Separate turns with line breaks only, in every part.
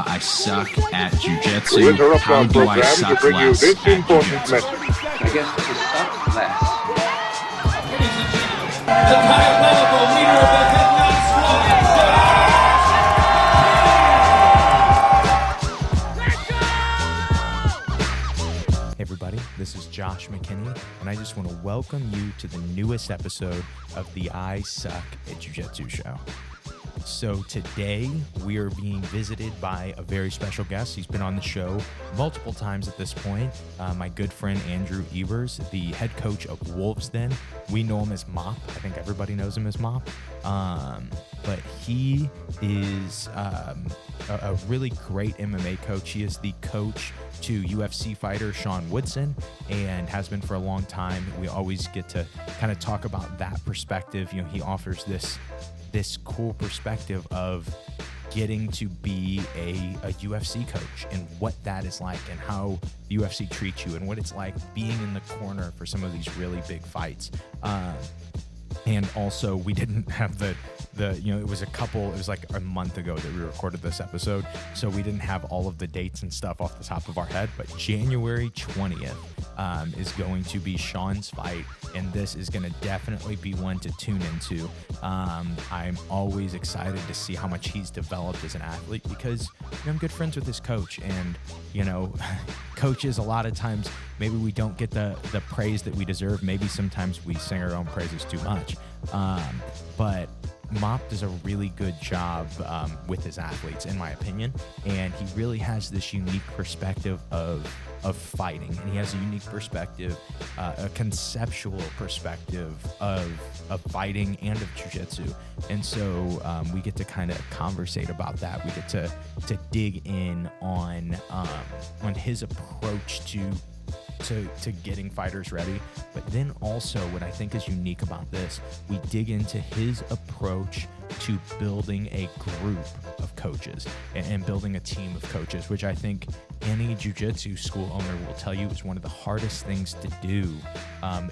I suck at Jiu-Jitsu. How do I suck less at Jiu-Jitsu?
I guess to suck less.
Ladies and gentlemen, the diabolical leader of the head knot squad.
Hey everybody, this is Josh Mckinney, and I just want to welcome you to the newest episode of the I Suck at Jiu-Jitsu show. So today we are being visited by a very special guest. He's been on the show multiple times at this point. My good friend Andrew Ebers, the head coach of Wolves Den. We know him as Mop. I think everybody knows him as Mop. But he is a really great MMA coach. He is the coach to UFC fighter Shawn Woodson and has been for a long time. We always get to kind of talk about that perspective. You know, he offers this cool perspective of getting to be a UFC coach and what that is like and how the UFC treats you and what it's like being in the corner for some of these really big fights. And also we didn't have it was like a month ago that we recorded this episode, so we didn't have all of the dates and stuff off the top of our head, but January 20th is going to be Shawn's fight, and this is going to definitely be one to tune into. I'm always excited to see how much he's developed as an athlete because I'm good friends with his coach, and coaches a lot of times maybe we don't get the praise that we deserve. Maybe sometimes we sing our own praises too much, but Mop does a really good job with his athletes, in my opinion, and he really has this unique perspective of fighting, and he has a unique perspective, a conceptual perspective of fighting and of jiu-jitsu, and so we get to kind of conversate about that. We get to dig in on his approach to getting fighters ready. But then also what I think is unique about this, we dig into his approach to building a group of coaches and building a team of coaches, which I think any jiu-jitsu school owner will tell you is one of the hardest things to do,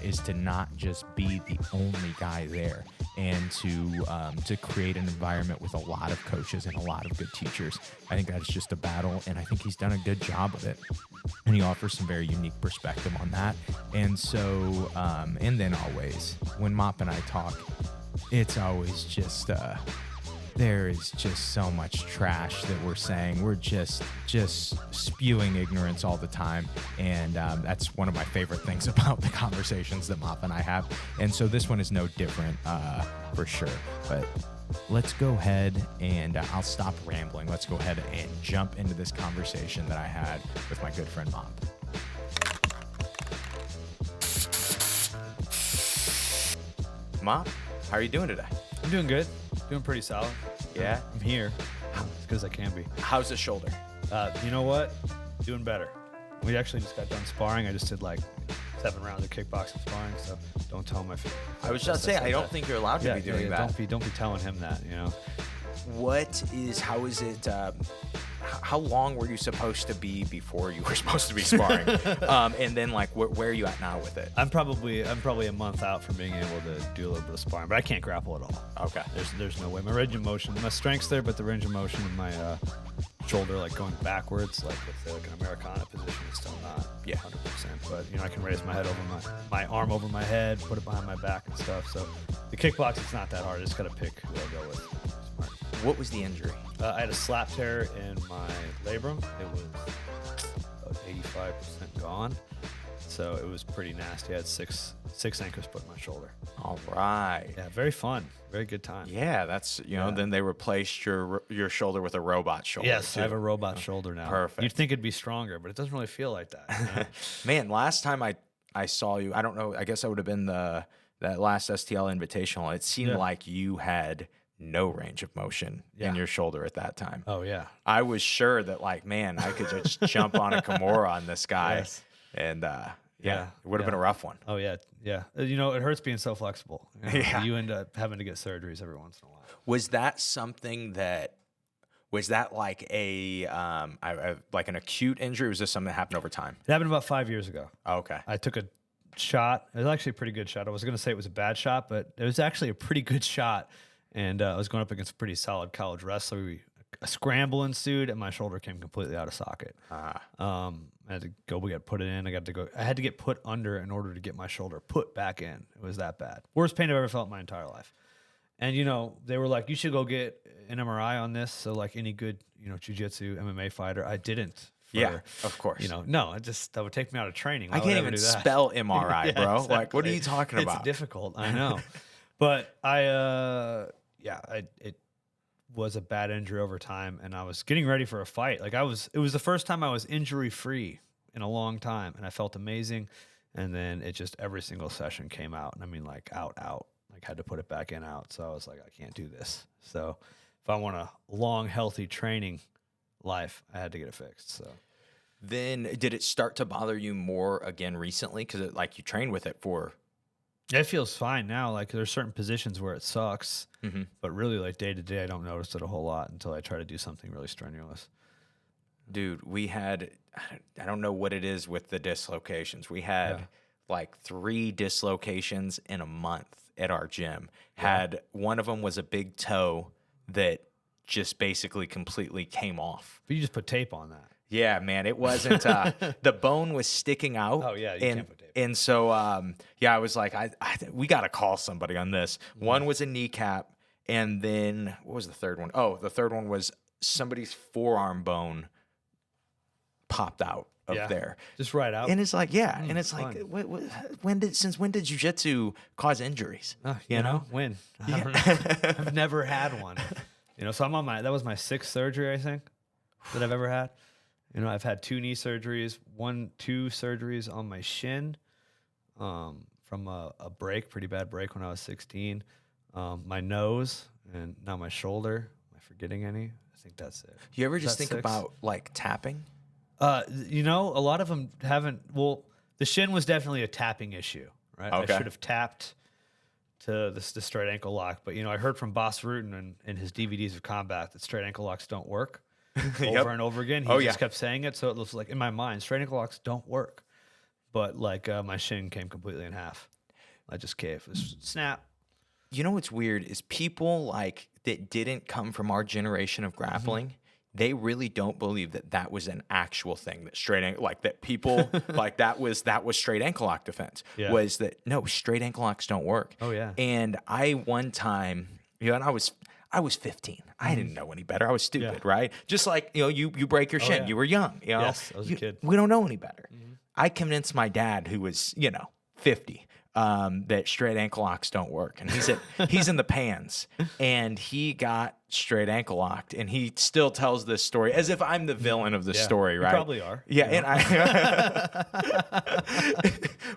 is to not just be the only guy there, and to create an environment with a lot of coaches and a lot of good teachers. I think that's just a battle, and I think he's done a good job of it. And he offers some very unique perspective on that. And so, and then always, when Mop and I talk, it's always just, there is just so much trash that we're saying. We're just spewing ignorance all the time. And that's one of my favorite things about the conversations that Mop and I have. And so this one is no different, for sure. But let's go ahead and I'll stop rambling. Let's go ahead and jump into this conversation that I had with my good friend Mop. Mop, how are you doing today?
I'm doing good. Doing pretty solid.
Yeah?
I'm here as good as I can be.
How's the shoulder?
You know what? Doing better. We actually just got done sparring. I just did like 7 rounds of kickboxing sparring, so don't tell him
I was just saying, I don't think you're allowed to be doing that.
Don't be telling him that,
How is it, how long were you supposed to be before you were supposed to be sparring? And then like, where are you at now with it?
I'm probably a month out from being able to do a little bit of sparring, but I can't grapple at all.
Okay.
There's no way. My range of motion, my strength's there, but the range of motion in my shoulder, like going backwards, like let's say like an Americana position, is still not 100%. But I can raise my head over my arm over my head, put it behind my back and stuff. So the kickbox, it's not that hard. I just gotta pick who I go with. Smart.
What was the injury?
I had a slap tear in my labrum. It was about 85% gone. So it was pretty nasty. I had six anchors put in my shoulder.
All right.
Yeah, very fun. Very good time.
Yeah, that's, then they replaced your shoulder with a robot shoulder.
Yes,
too.
I have a robot shoulder now.
Perfect.
You'd think it'd be stronger, but it doesn't really feel like that.
Man, last time I saw you, I don't know, I guess I would have been that last STL Invitational. It seemed like you had no range of motion in your shoulder at that time.
Oh, yeah.
I was sure that I could just jump on a Kimura on this guy.
Yes.
And it would have been a rough one.
Oh, yeah. Yeah. It hurts being so flexible. You end up having to get surgeries every once in a while.
Was that something was that like like an acute injury? Or was this something that happened over time?
It happened about 5 years ago.
Oh, okay.
I took a shot. It was actually a pretty good shot. I was going to say it was a bad shot, but it was actually a pretty good shot. And I was going up against a pretty solid college wrestler. a scramble ensued, and my shoulder came completely out of socket. I had to go. We got to put it in. I had to get put under in order to get my shoulder put back in. It was that bad. Worst pain I've ever felt in my entire life. And they were like, you should go get an MRI on this. So like any good jiu-jitsu MMA fighter, I didn't.
Yeah, of course.
No, that would take me out of training.
I can't even spell MRI,
Yeah,
bro.
exactly.
Like, what are you talking about?
It's difficult. I know. But it was a bad injury over time, and I was getting ready for a fight. Like it was the first time I was injury free in a long time, and I felt amazing. And then it just every single session came out, and I mean like out, like had to put it back in out. So I was like, I can't do this. So if I want a long, healthy training life, I had to get it fixed. So
then did it start to bother you more again recently? Because like you trained with it for.
It feels fine now. Like there's certain positions where it sucks, but really like day to day, I don't notice it a whole lot until I try to do something really strenuous.
Dude, we had, I don't know what it is with the dislocations. We had like 3 dislocations in a month at our gym. Had one of them was a big toe that just basically completely came off.
But you just put tape on that.
Yeah, man, it wasn't. The bone was sticking out.
Oh yeah, you can't put tape.
And so, I was like, we got to call somebody on this. One was a kneecap, and then what was the third one? Oh, the third one was somebody's forearm bone popped out of there,
just right out.
And it's like, and it's like, since when did jiu-jitsu cause injuries?
You know when? I don't know. I've never had one. So I'm on that was my 6th surgery, I think, that I've ever had. I've had 2 knee surgeries, 2 surgeries on my shin, from a pretty bad break when I was 16, my nose, and now my shoulder. Am I forgetting any? I think that's it.
You ever just think about like tapping?
A lot of them haven't. Well, the shin was definitely a tapping issue, right?
Okay.
I should have tapped to the straight ankle lock, but I heard from Boss Rutan in his DVDs of combat that straight ankle locks don't work. Over and over again. He just kept saying it, so it was like in my mind, straight ankle locks don't work. But like my shin came completely in half. I just caved. It was snap.
You know what's weird is people like that didn't come from our generation of grappling. They really don't believe that was an actual thing, that straight ankle, like that people like that was straight ankle lock defense.
Yeah.
Was that no, straight ankle locks don't work.
Oh yeah.
And I one time, and I was 15. I didn't know any better. I was stupid, right? Just like, you break your shin.
Yeah.
You were young.
Yes, I was a kid.
We don't know any better. I convinced my dad, who was, 50, that straight ankle locks don't work. And he's in the pans, and he got straight ankle locked, and he still tells this story as if I'm the villain of the story, right?
You probably are.
Yeah, and I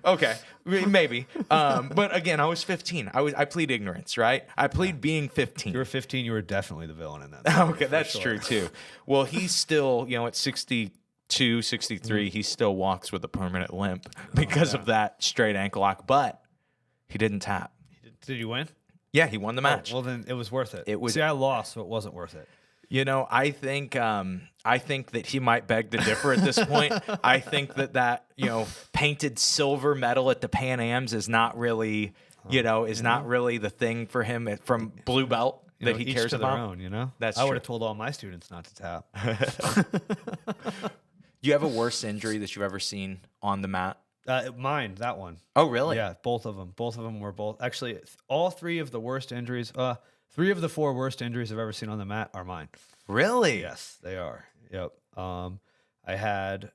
okay, maybe. But again, I was 15. I plead ignorance, right? I plead being 15.
You were 15. You were definitely the villain in that.
Okay, that's true too. Well, he's still, at 62, 63, he still walks with a permanent limp because of that straight ankle lock, but he didn't tap.
Did you win?
Yeah, he won the match.
Well, then it was worth it.
It was.
See, I lost, so it wasn't worth it.
I think that he might beg to differ at this point. I think that painted silver medal at the Pan Ams is not really, not really the thing for him from blue belt that he
each
cares
to
about.
Their own,
That's
I would
true.
have told all my students not to tap.
Do you have a worse injury that you've ever seen on the mat?
Mine, that one.
Oh, really?
Yeah, both of them. Both of them were actually all 3 of the worst injuries. 3 of the 4 worst injuries I've ever seen on the mat are mine.
Really?
Yes, they are. Yep. I had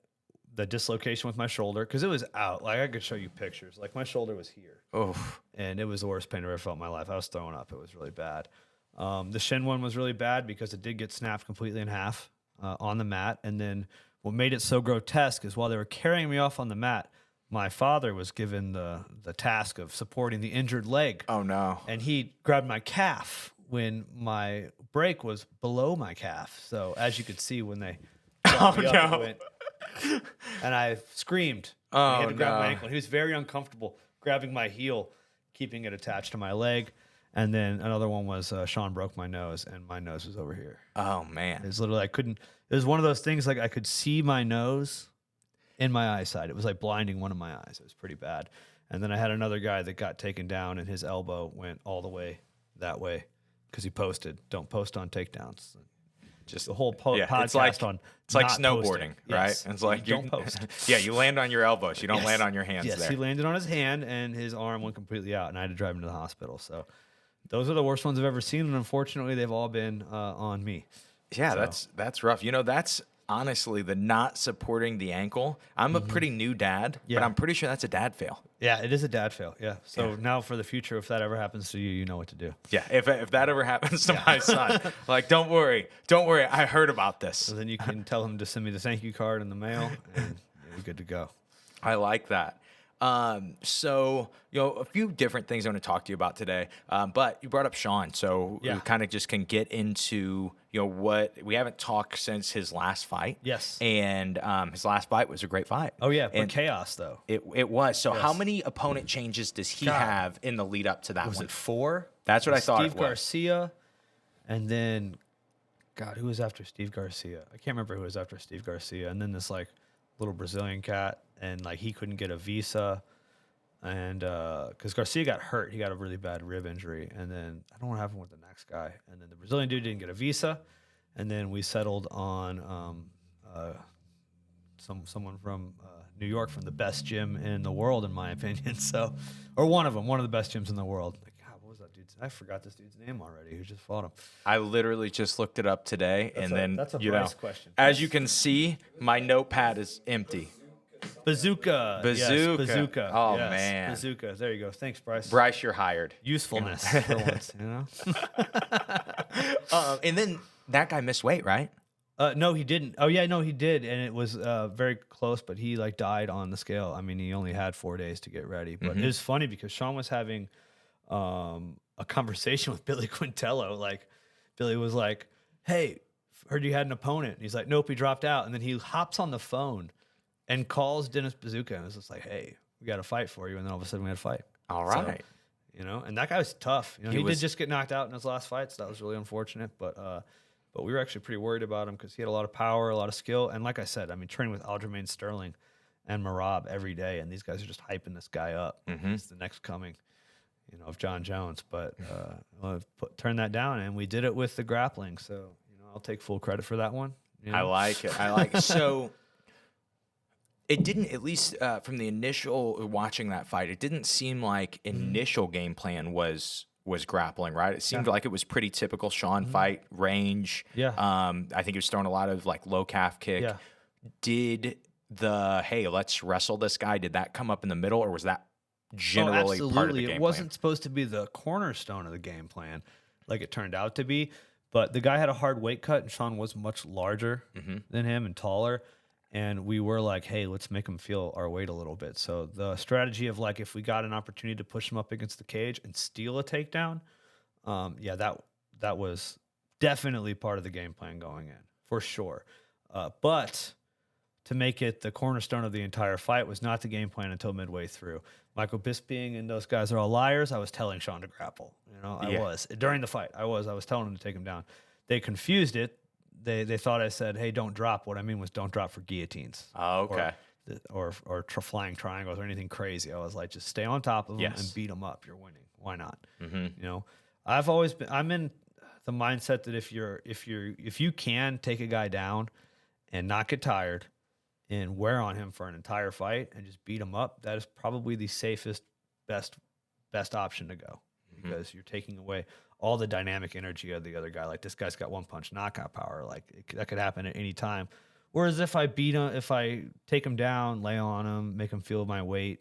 the dislocation with my shoulder because it was out. Like I could show you pictures. Like my shoulder was here.
Oh.
And it was the worst pain I ever felt in my life. I was throwing up. It was really bad. The shin one was really bad because it did get snapped completely in half on the mat. And then what made it so grotesque is while they were carrying me off on the mat, my father was given the task of supporting the injured leg.
Oh, no.
And he grabbed my calf when my break was below my calf. So as you could see when they got me up, it went, and I screamed.
Oh,
he had to grab my
no.
ankle. He was very uncomfortable grabbing my heel, keeping it attached to my leg. And then another one was Shawn broke my nose, and my nose was over here.
Oh, man.
It was literally, it was one of those things like I could see my nose in my eyesight. It was like blinding one of my eyes. It was pretty bad. And then I had another guy that got taken down, and his elbow went all the way that way because he posted, don't post on takedowns. the whole
yeah,
podcast on.
It's like
not
snowboarding,
posting.
right?
Yes.
It's like
you don't post.
Yeah, you land on your elbows. You don't land on your hands
Yes,
there.
he landed on his hand and his arm went completely out, and I had to drive him to the hospital. So those are the worst ones I've ever seen, and unfortunately, they've all been on me.
Yeah,
So.
that's rough. That's honestly the not supporting the ankle. I'm a pretty new dad, but I'm pretty sure that's a dad fail.
Yeah, it is a dad fail. Yeah. So now for the future, if that ever happens to you, you know what to do.
Yeah, if that ever happens to my son, like, don't worry, I heard about this.
So then you can tell him to send me the thank you card in the mail, and you're good to go.
I like that. So, a few different things I want to talk to you about today. But you brought up Shawn, so we kind of just can get into, what we haven't talked since his last fight.
Yes.
And his last fight was a great fight.
Oh, yeah, but
And
chaos, though.
it was. So how many opponent changes does he have in the lead up to that
Was
one?
it 4?
That's what I thought it
Steve
was.
Garcia, and then, God, who was after Steve Garcia? I can't remember who was after Steve Garcia. And then this, little Brazilian cat, and, he couldn't get a visa. And because Garcia got hurt, he got a really bad rib injury. And then I don't know what happened with the next guy. And then the Brazilian dude didn't get a visa. And then we settled on someone from New York, from the best gym in the world, in my opinion. So, or one of the best gyms in the world. God, what was that dude's? I forgot this dude's name already. Who just fought him?
I literally just looked it up today,
That's a Bryce question.
As you can see, my notepad is empty.
Bazooka.
Bazooka.
Yes, bazooka.
Oh,
Yes,
man.
Bazooka. There you go. Thanks, Bryce.
Bryce, you're hired.
Usefulness for once,
And then that guy missed weight, right?
No, he didn't. Oh, yeah, no, he did, and it was very close. But he died on the scale. I mean, he only had 4 days to get ready. But it was funny because Shawn was having a conversation with Billy Quintello. Billy was like, "Hey, heard you had an opponent." And he's like, "Nope, he dropped out." And then he hops on the phone and calls Dennis Bazooka and was just like, "Hey, we got a fight for you." And then all of a sudden we had a fight.
All right.
So, and that guy was tough. He
was-
did just get knocked out in his last fight, so that was really unfortunate. But we were actually pretty worried about him because he had a lot of power, a lot of skill. And like I said, I mean, training with Aljamain Sterling and Merab every day, and these guys are just hyping this guy up. He's the next coming, of John Jones. But turn that down, and we did it with the grappling. So, I'll take full credit for that one.
I like it. So it didn't, at least from the initial watching that fight, it didn't seem like initial game plan was grappling, right? It seemed like it was pretty typical Shawn fight, range.
Yeah.
I think he was throwing a lot of low calf kick.
Yeah.
Did hey, let's wrestle this guy, did that come up in the middle, or was that generally
absolutely.
part of the game
It wasn't supposed to be the cornerstone of the game plan like it turned out to be. But the guy had a hard weight cut, and Shawn was much larger than him and taller. And we were like, hey, let's make him feel our weight a little bit. So the strategy of if we got an opportunity to push him up against the cage and steal a takedown, that was definitely part of the game plan going in, for sure. But to make it the cornerstone of the entire fight was not the game plan until midway through. Michael Bisping and those guys are all liars. I was telling Shawn to grapple. I was. During the fight, I was telling him to take him down. They confused it. They thought I said, hey, don't drop. What I mean was don't drop for guillotines.
Oh, okay.
Or flying triangles or anything crazy. I was like, just stay on top of them and beat them up. You're winning. Why not? I've always been. I'm in the mindset that if you can take a guy down and not get tired and wear on him for an entire fight and just beat him up, that is probably the safest, best option to go, because you're taking away all the dynamic energy of the other guy. Like, this guy's got one punch knockout power. That could happen at any time. Whereas if I beat him, if I take him down, lay on him, make him feel my weight,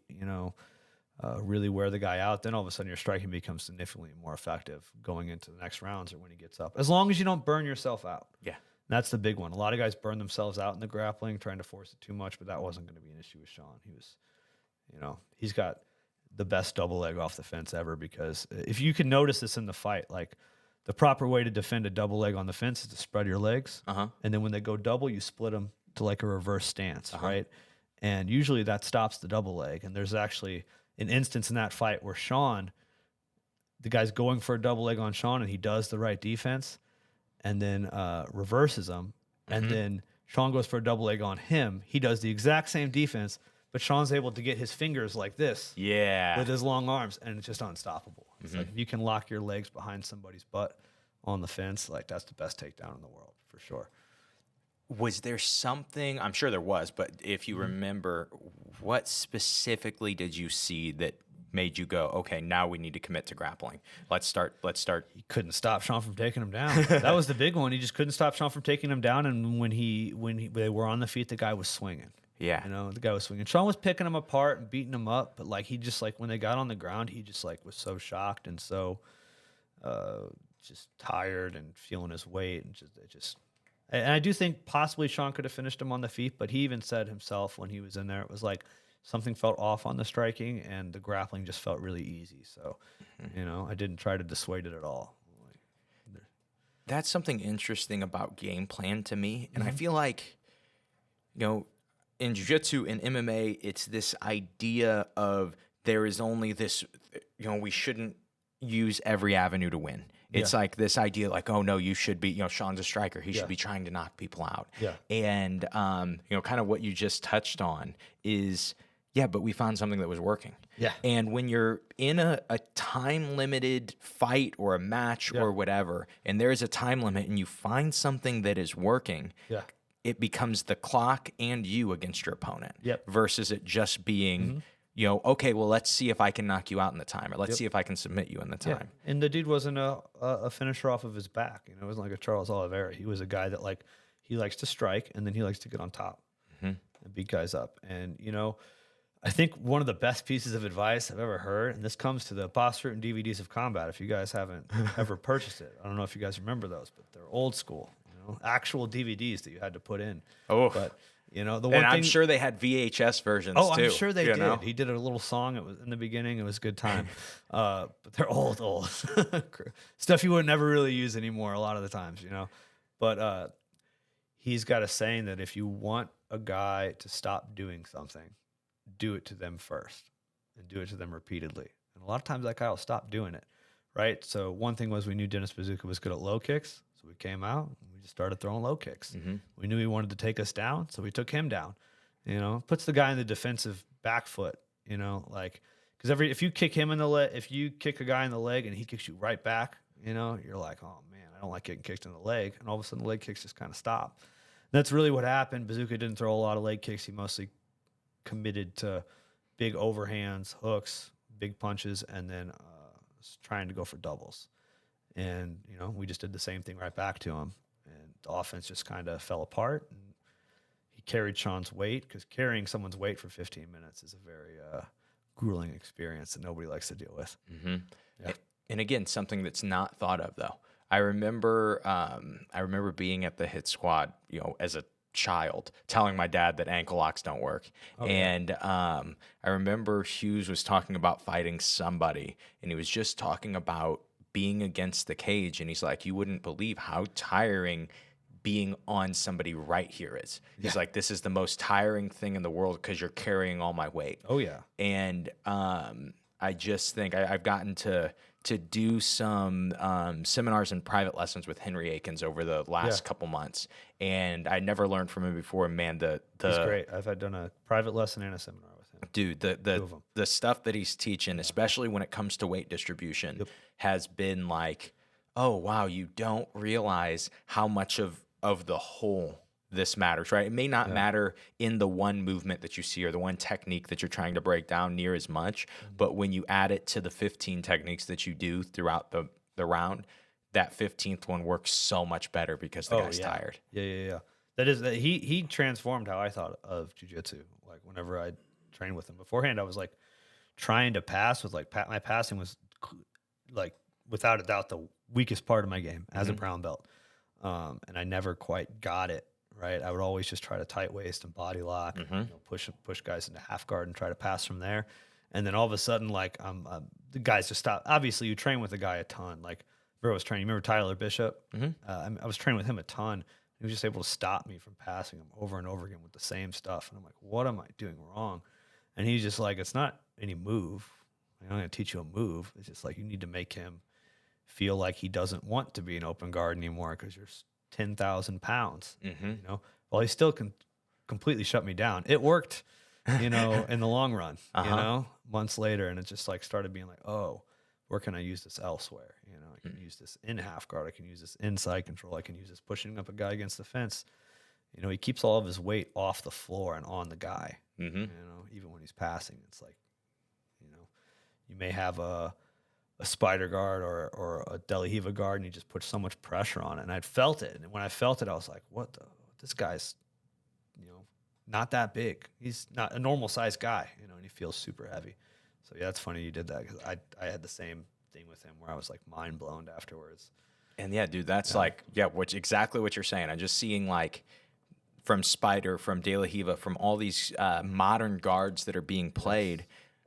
really wear the guy out, then all of a sudden your striking becomes significantly more effective going into the next rounds or when he gets up. As long as you don't burn yourself out.
Yeah.
That's the big one. A lot of guys burn themselves out in the grappling, trying to force it too much, but that wasn't going to be an issue with Shawn. He was, he's got the best double leg off the fence ever, because if you can notice this in the fight, the proper way to defend a double leg on the fence is to spread your legs. And then when they go double, you split them to a reverse stance, right? And usually that stops the double leg. And there's actually an instance in that fight where Shawn, the guy's going for a double leg on Shawn, and he does the right defense and then reverses him. And then Shawn goes for a double leg on him. He does the exact same defense, but Shawn's able to get his fingers like this with his long arms, and it's just unstoppable. It's like, if you can lock your legs behind somebody's butt on the fence, that's the best takedown in the world, for sure.
Was there something, I'm sure there was, but if you remember, what specifically did you see that made you go, okay, now we need to commit to grappling? Let's start.
He couldn't stop Shawn from taking him down. That was the big one. He just couldn't stop Shawn from taking him down. And when they were on the feet, the guy was swinging.
Yeah.
You know, the guy was swinging. Shawn was picking him apart and beating him up, but like he just like when they got on the ground, he just like was so shocked and so just tired and feeling his weight and just. And I do think possibly Shawn could have finished him on the feet, but he even said himself when he was in there, it was like something felt off on the striking and the grappling just felt really easy. So, you know, I didn't try to dissuade it at all.
That's something interesting about game plan to me. And I feel like, you know, in jiu-jitsu and MMA, it's this idea of there is only this, you know, we shouldn't use every avenue to win. It's like this idea like, oh, no, you should be, you know, Shawn's a striker. He should be trying to knock people out.
Yeah.
And, you know, kind of what you just touched on is, but we found something that was working.
Yeah.
And when you're in a time-limited fight or a match or whatever, and there is a time limit and you find something that is working, it becomes the clock and you against your opponent versus it just being, you know, okay, well, let's see if I can knock you out in the time, or let's see if I can submit you in the time.
And the dude wasn't a finisher off of his back. You know, it wasn't like a Charles Oliveira. He was a guy that, like, he likes to strike, and then he likes to get on top and beat guys up. And, you know, I think one of the best pieces of advice I've ever heard, and this comes to the Boss Fruit and DVDs of Combat, if you guys haven't ever purchased it. I don't know if you guys remember those, but they're old school, you know, actual DVDs that you had to put in.
Oh.
But, you know, the one
and
thing,
I'm sure they had VHS versions too.
I'm sure they did.
Know?
He did a little song. It was in the beginning. It was a good time. But they're old stuff you would never really use anymore a lot of the times, you know. But he's got a saying that if you want a guy to stop doing something, do it to them first and do it to them repeatedly. And a lot of times that guy will stop doing it, right? So one thing was we knew Dennis Bazooka was good at low kicks. So we came out and we just started throwing low kicks. We knew he wanted to take us down, so we took him down. You know, puts the guy in the defensive back foot, you know, like, because if you kick him in the leg, if you kick a guy in the leg and he kicks you right back, you know, you're like, oh man, I don't like getting kicked in the leg. And all of a sudden the leg kicks just kind of stop. And that's really what happened. Bazooka didn't throw a lot of leg kicks. He mostly committed to big overhands, hooks, big punches, and then trying to go for doubles. And, you know, we just did the same thing right back to him. And the offense just kind of fell apart. And he carried Shawn's weight, because carrying someone's weight for 15 minutes is a very grueling experience that nobody likes to deal with.
And again, something that's not thought of, though. I remember being at the hit squad, you know, as a child, telling my dad that ankle locks don't work. And I remember Hughes was talking about fighting somebody, and he was just talking about being against the cage, and he's like, you wouldn't believe how tiring being on somebody right here is. He's like, this is the most tiring thing in the world because you're carrying all my weight. And I just think I've gotten to do some seminars and private lessons with Henry Akins over the last couple months, and I never learned from him before. Man,
he's great. I've done a private lesson and a seminar with him.
Dude, the stuff that he's teaching, especially when it comes to weight distribution, has been like, oh wow, you don't realize how much of the whole this matters, right? It may not matter in the one movement that you see or the one technique that you're trying to break down near as much, but when you add it to the 15 techniques that you do throughout the round, that 15th one works so much better because the guy's tired.
Yeah. That is, he transformed how I thought of jiu-jitsu. Like whenever I trained with him beforehand, I was like trying to pass with like my passing was like without a doubt the weakest part of my game as a brown belt. And I never quite got it right. I would always just try to tight waist and body lock, you know, push guys into half guard and try to pass from there. And then all of a sudden, like the guys just stop. Obviously, you train with a guy a ton. Like Bro was training. You remember Tyler Bishop? I was training with him a ton. He was just able to stop me from passing him over and over again with the same stuff. And I'm like, what am I doing wrong? And he's just like, it's not any move. I'm not going to teach you a move. It's just like you need to make him feel like he doesn't want to be an open guard anymore because you're 10,000 pounds. You know, well, he still can completely shut me down. It worked, you know, in the long run, you know, months later. And it just like started being like, oh, where can I use this elsewhere? You know, I can use this in half guard. I can use this inside control. I can use this pushing up a guy against the fence. You know, he keeps all of his weight off the floor and on the guy. You know, even when he's passing, it's like, you know, you may have a spider guard or a De La Riva guard, and you just put so much pressure on it. And I'd felt it. And when I felt it, I was like, this guy's, you know, not that big. He's not a normal sized guy, you know, and he feels super heavy. So yeah, it's funny you did that, because I had the same thing with him where I was like mind blown afterwards.
And yeah, dude, that's exactly what you're saying. I'm just seeing like from Spider, from De La Riva, from all these modern guards that are being played.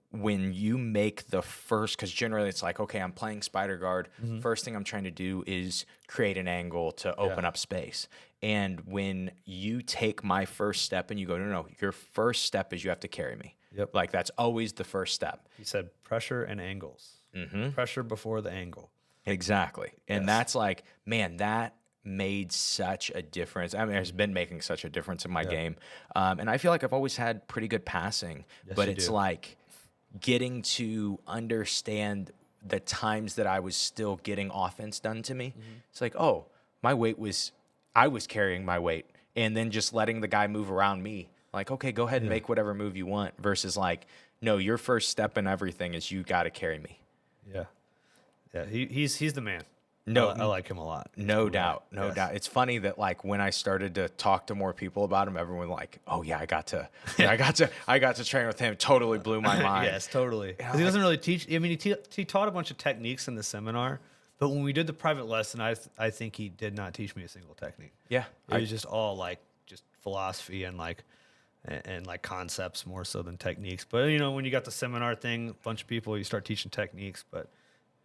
When you make the first, because generally it's like, okay, I'm playing Spider guard. First thing I'm trying to do is create an angle to open up space. And when you take my first step and you go, no, your first step is you have to carry me.
Yep.
Like that's always the first step.
He said pressure and angles. Pressure before the angle.
Exactly. And that's like, man, that made such a difference. I mean, it's been making such a difference in my game. And I feel like I've always had pretty good passing, but it's like getting to understand the times that I was still getting offense done to me. It's like, oh, I was carrying my weight, and then just letting the guy move around me. Like, okay, go ahead and make whatever move you want, versus like, no, your first step in everything is you got to carry me.
Yeah, he's the man.
No,
I like him a lot.
No doubt. It's funny that like when I started to talk to more people about him, everyone like, oh yeah, I got to train with him. Totally blew my mind.
Yes, totally. He doesn't really teach. I mean, he taught a bunch of techniques in the seminar, but when we did the private lesson, I think he did not teach me a single technique.
Yeah,
it was just all like just philosophy and like concepts more so than techniques. But you know, when you got the seminar thing, a bunch of people, you start teaching techniques. But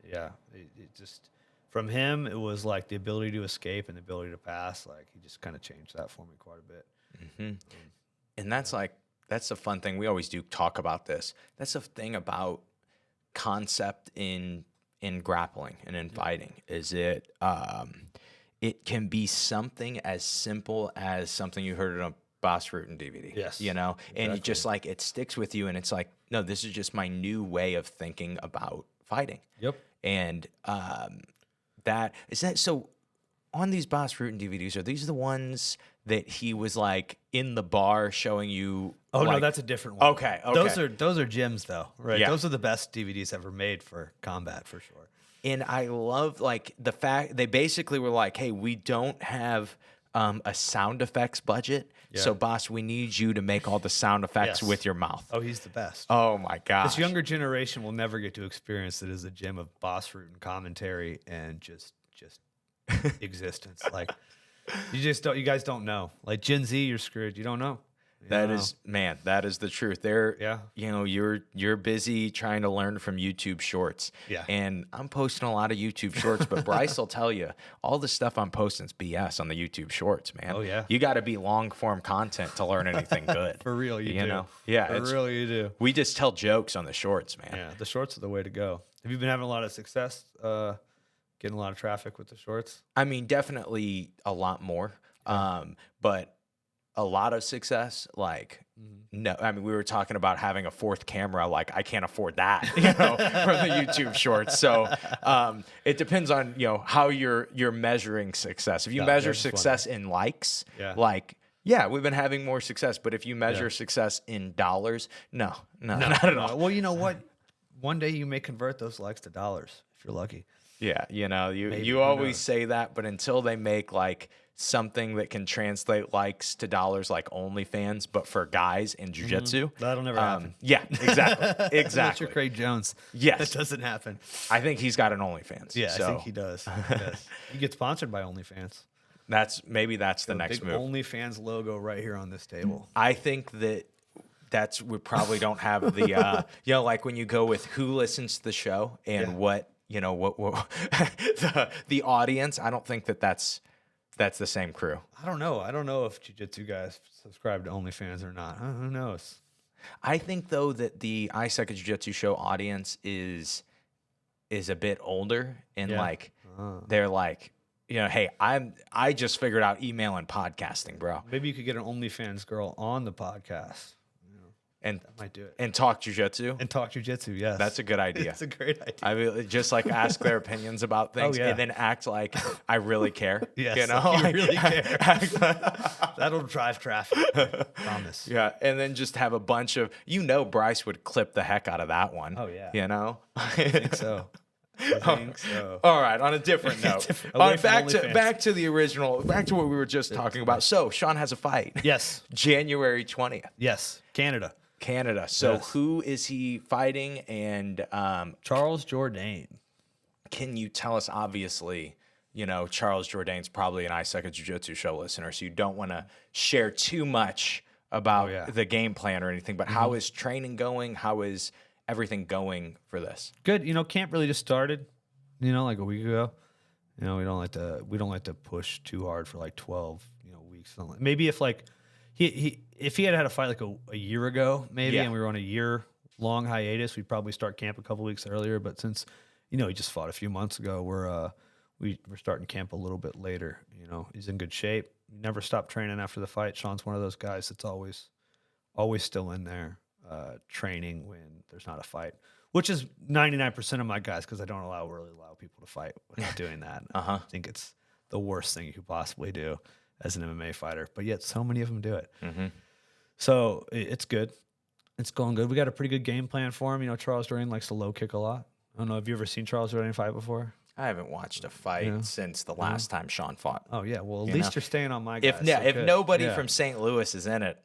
yeah, it just. From him, it was like the ability to escape and the ability to pass. Like he just kind of changed that for me quite a bit.
And that's the fun thing. We always do talk about this. That's the thing about concept in grappling and in fighting is it can be something as simple as something you heard in a Boss Rutan DVD.
Yes,
you know,
exactly.
and you just like it sticks with you, and it's like, no, this is just my new way of thinking about fighting.
Yep.
And so on these Boss Rutan DVDs, are these the ones that he was like in the bar showing you?
Oh,
like,
no, that's a different one.
Okay.
Those are gyms though, right?
Yeah.
Those are the best DVDs ever made for combat for sure.
And I love like the fact they basically were like, hey, we don't have a sound effects budget.
Yeah.
So boss, we need you to make all the sound effects with your mouth.
Oh, he's the best.
Oh my gosh.
This younger generation will never get to experience it as a gym of Boss Rutan commentary and just existence. Like you guys don't know. Like Gen Z, you're screwed. You don't know.
That is the truth.
Yeah.
You know, you're busy trying to learn from YouTube shorts.
Yeah.
And I'm posting a lot of YouTube shorts, but Bryce will tell you all the stuff I'm posting is BS on the YouTube shorts, man.
Oh yeah.
You got to be long form content to learn anything good.
For real, you do.
know? Yeah.
For real, you do.
We just tell jokes on the shorts, man.
Yeah, the shorts are the way to go. Have you been having a lot of success, getting a lot of traffic with the shorts?
I mean, definitely a lot more. But a lot of success, like, no, I mean, we were talking about having a fourth camera. Like, I can't afford that, you know, from the YouTube shorts. So it depends on, you know, how you're measuring success. If you measure success in likes, like, yeah, we've been having more success. But if you measure success in dollars, no, not at all.
Well, you know what? One day you may convert those likes to dollars if you're lucky.
Yeah, you know, you always say that, but until they make like something that can translate likes to dollars, like OnlyFans, but for guys in jiu-jitsu,
that'll never happen.
Yeah, exactly,
Unless you're Craig Jones.
Yes,
that doesn't happen.
I think he's got an OnlyFans.
Yeah,
so.
I think he does. He gets sponsored by OnlyFans.
That's the next
big
move.
OnlyFans logo right here on this table.
I think we probably don't have the you know, like when you go with who listens to the show and what, you know, what the audience. I don't think that's the same crew.
I don't know if jiu-jitsu guys subscribe to OnlyFans or not. Who knows?
I think though that the I Suck at Jiu-Jitsu show audience is a bit older and like they're like, you know, hey, I just figured out email and podcasting, bro.
Maybe you could get an OnlyFans girl on the podcast.
And
that might do it.
And talk jiu-jitsu.
And talk jiu-jitsu, yes.
That's a good idea.
It's a great idea.
I mean, just like ask their opinions about things and then act like I really care.
Yes,
you know,
like you really care. That'll drive traffic. Promise.
Yeah, and then just have a bunch of, Bryce would clip the heck out of that one.
Oh, yeah.
You know?
I think so.
All right, on a different note. Back to the original, back to what we were just talking about. So, Shawn has a fight.
Yes.
January 20th.
Yes. Canada.
So, who is he fighting? And
Charles Jourdain.
Can you tell us, obviously, Charles Jourdain's probably an I Suck at Jiu-Jitsu show listener, so you don't want to share too much about the game plan or anything, but how is training going? How is everything going for this?
Good. Camp really just started, like a week ago. We don't like to push too hard for like 12, weeks. Maybe if like if he had a fight like a year ago, maybe, and we were on a year-long hiatus, we'd probably start camp a couple weeks earlier. But since, he just fought a few months ago, we're starting camp a little bit later. He's in good shape. Never stopped training after the fight. Shawn's one of those guys that's always still in there training when there's not a fight, which is 99% of my guys, because I don't really allow people to fight without doing that. I think it's the worst thing you could possibly do as an MMA fighter, but yet so many of them do it. So it's good. It's going good. We got a pretty good game plan for him. Charles Jourdain likes to low kick a lot. I don't know. Have you ever seen Charles Jourdain fight before?
I haven't watched a fight since the last time Shawn fought.
Oh, yeah. Well, at least you're staying on my guys.
If nobody from St. Louis is in it,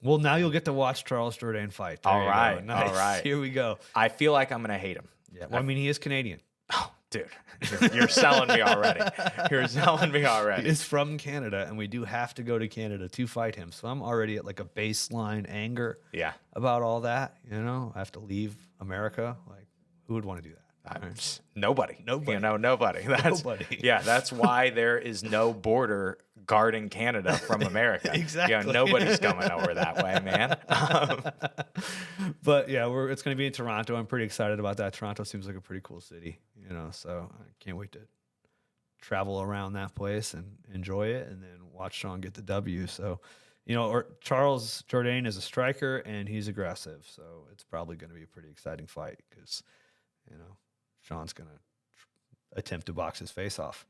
well, now you'll get to watch Charles Jourdain fight.
All right.
Nice.
All right.
Here we go.
I feel like I'm going to hate him.
Yeah. Well, he is Canadian.
Oh, dude. You're selling me already.
He is from Canada, and we do have to go to Canada to fight him. So I'm already at like a baseline anger about all that. I have to leave America. Like, who would want to do that?
Nobody. Nobody. Nobody. That's why there is no border guarding Canada from America.
Exactly.
Nobody's coming over that way, man.
But it's going to be in Toronto. I'm pretty excited about that. Toronto seems like a pretty cool city, so I can't wait to travel around that place and enjoy it, and then watch Shawn get the W. So, Charles Jourdain is a striker and he's aggressive, so it's probably going to be a pretty exciting fight because, Shawn's going to attempt to box his face off,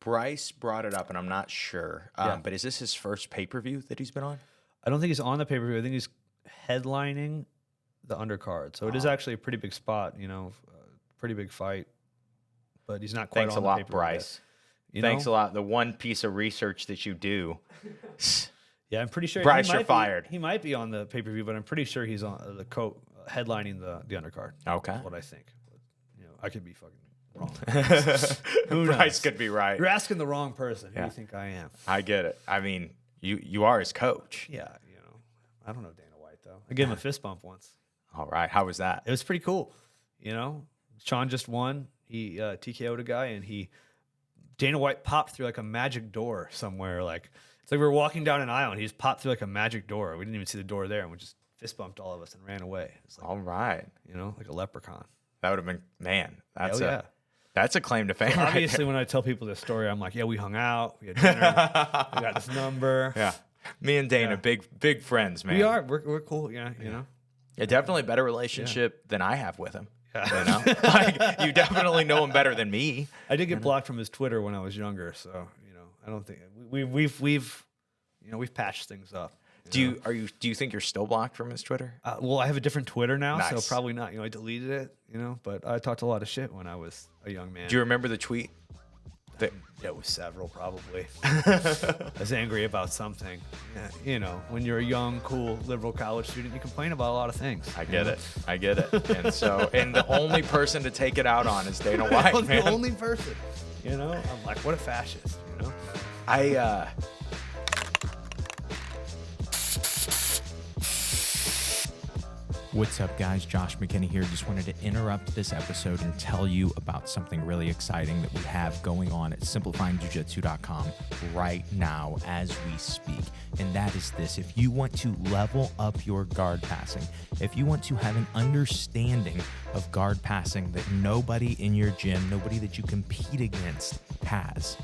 Bryce brought it up, and I'm not sure, but is this his first pay-per-view that he's been on?
I don't think he's on the pay-per-view. I think he's headlining the undercard. So it is actually a pretty big spot, pretty big fight, but he's not quite on the pay-per-view.
Thanks a lot, Bryce. Thanks a lot. The one piece of research that you do.
Yeah, I'm pretty sure.
Bryce, you're fired.
He might be on the pay-per-view, but I'm pretty sure he's on headlining the undercard.
Okay.
That's what I think. I could be fucking wrong. Who knows?
Bryce could be right.
You're asking the wrong person. Who do you think I am?
I get it. I mean, you are his coach.
Yeah, I don't know Dana White though. I gave him a fist bump once.
All right, how was that?
It was pretty cool. Shawn just won. He TKO'd a guy, and Dana White popped through like a magic door somewhere. Like it's like we were walking down an aisle, and he just popped through like a magic door. We didn't even see the door there, and we just fist bumped all of us and ran away. It's like,
all right,
like a leprechaun.
That would have been, man. That's a claim to fame.
Well, obviously, when I tell people this story, I'm like, we hung out, we had dinner, we got this number.
Yeah, me and Dana, big friends, man.
We are. We're cool. Yeah,
Yeah, definitely a better relationship than I have with him. You definitely know him better than me.
I did get blocked from his Twitter when I was younger, so I don't think we've patched things up.
Do you think you're still blocked from his Twitter?
Well, I have a different Twitter now,
Nice.
so probably not. I deleted it, but I talked a lot of shit when I was a young man.
Do you remember the tweet?
It was several, probably. I was angry about something. Yeah, when you're a young, cool, liberal college student, you complain about a lot of things.
I get it. And the only person to take it out on is Dana White, man.
The only person. I'm like, what a fascist,
What's up, guys? Josh McKinney here. Just wanted to interrupt this episode and tell you about something really exciting that we have going on at simplifyingjujitsu.com right now as we speak. And that is this. If you want to level up your guard passing, if you want to have an understanding of guard passing that nobody in your gym, nobody that you compete against has,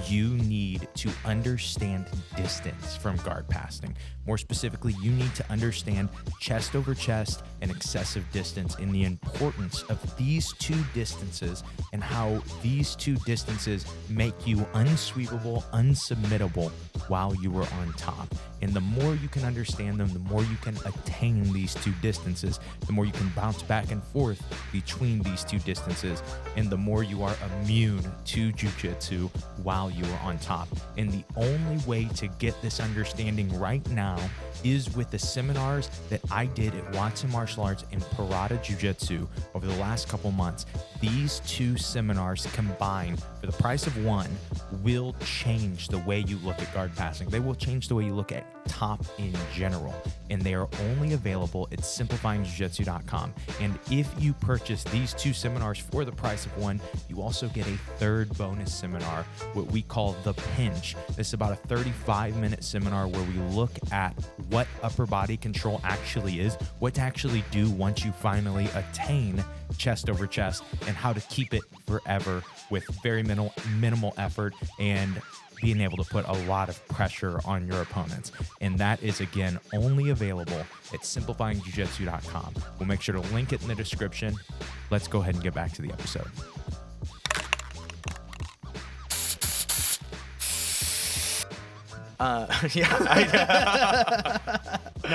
you need to understand distance from guard passing. More specifically, you need to understand chest over chest and excessive distance, and the importance of these two distances and how these two distances make you unsweepable, unsubmittable while you are on top. And the more you can understand them, the more you can attain these two distances, the more you can bounce back and forth between these two distances, and the more you are immune to jiu-jitsu while you are on top. And the only way to get this understanding right now is with the seminars that I did at Watson Martial Arts and Parada Jiu-Jitsu over the last couple months. These two seminars combined for the price of one will change the way you look at guard passing. They will change the way you look at top in general. And they are only available at simplifyingjujitsu.com. And if you purchase these two seminars for the price of one, you also get a third bonus seminar, what we call the pinch. This is about a 35-minute seminar where we look at what upper body control actually is, what to actually do once you finally attain chest over chest, and how to keep it forever with very minimal effort and being able to put a lot of pressure on your opponents. And that is, again, only available at simplifyingjujitsu.com. We'll make sure to link it in the description. Let's go ahead and get back to the episode.
Now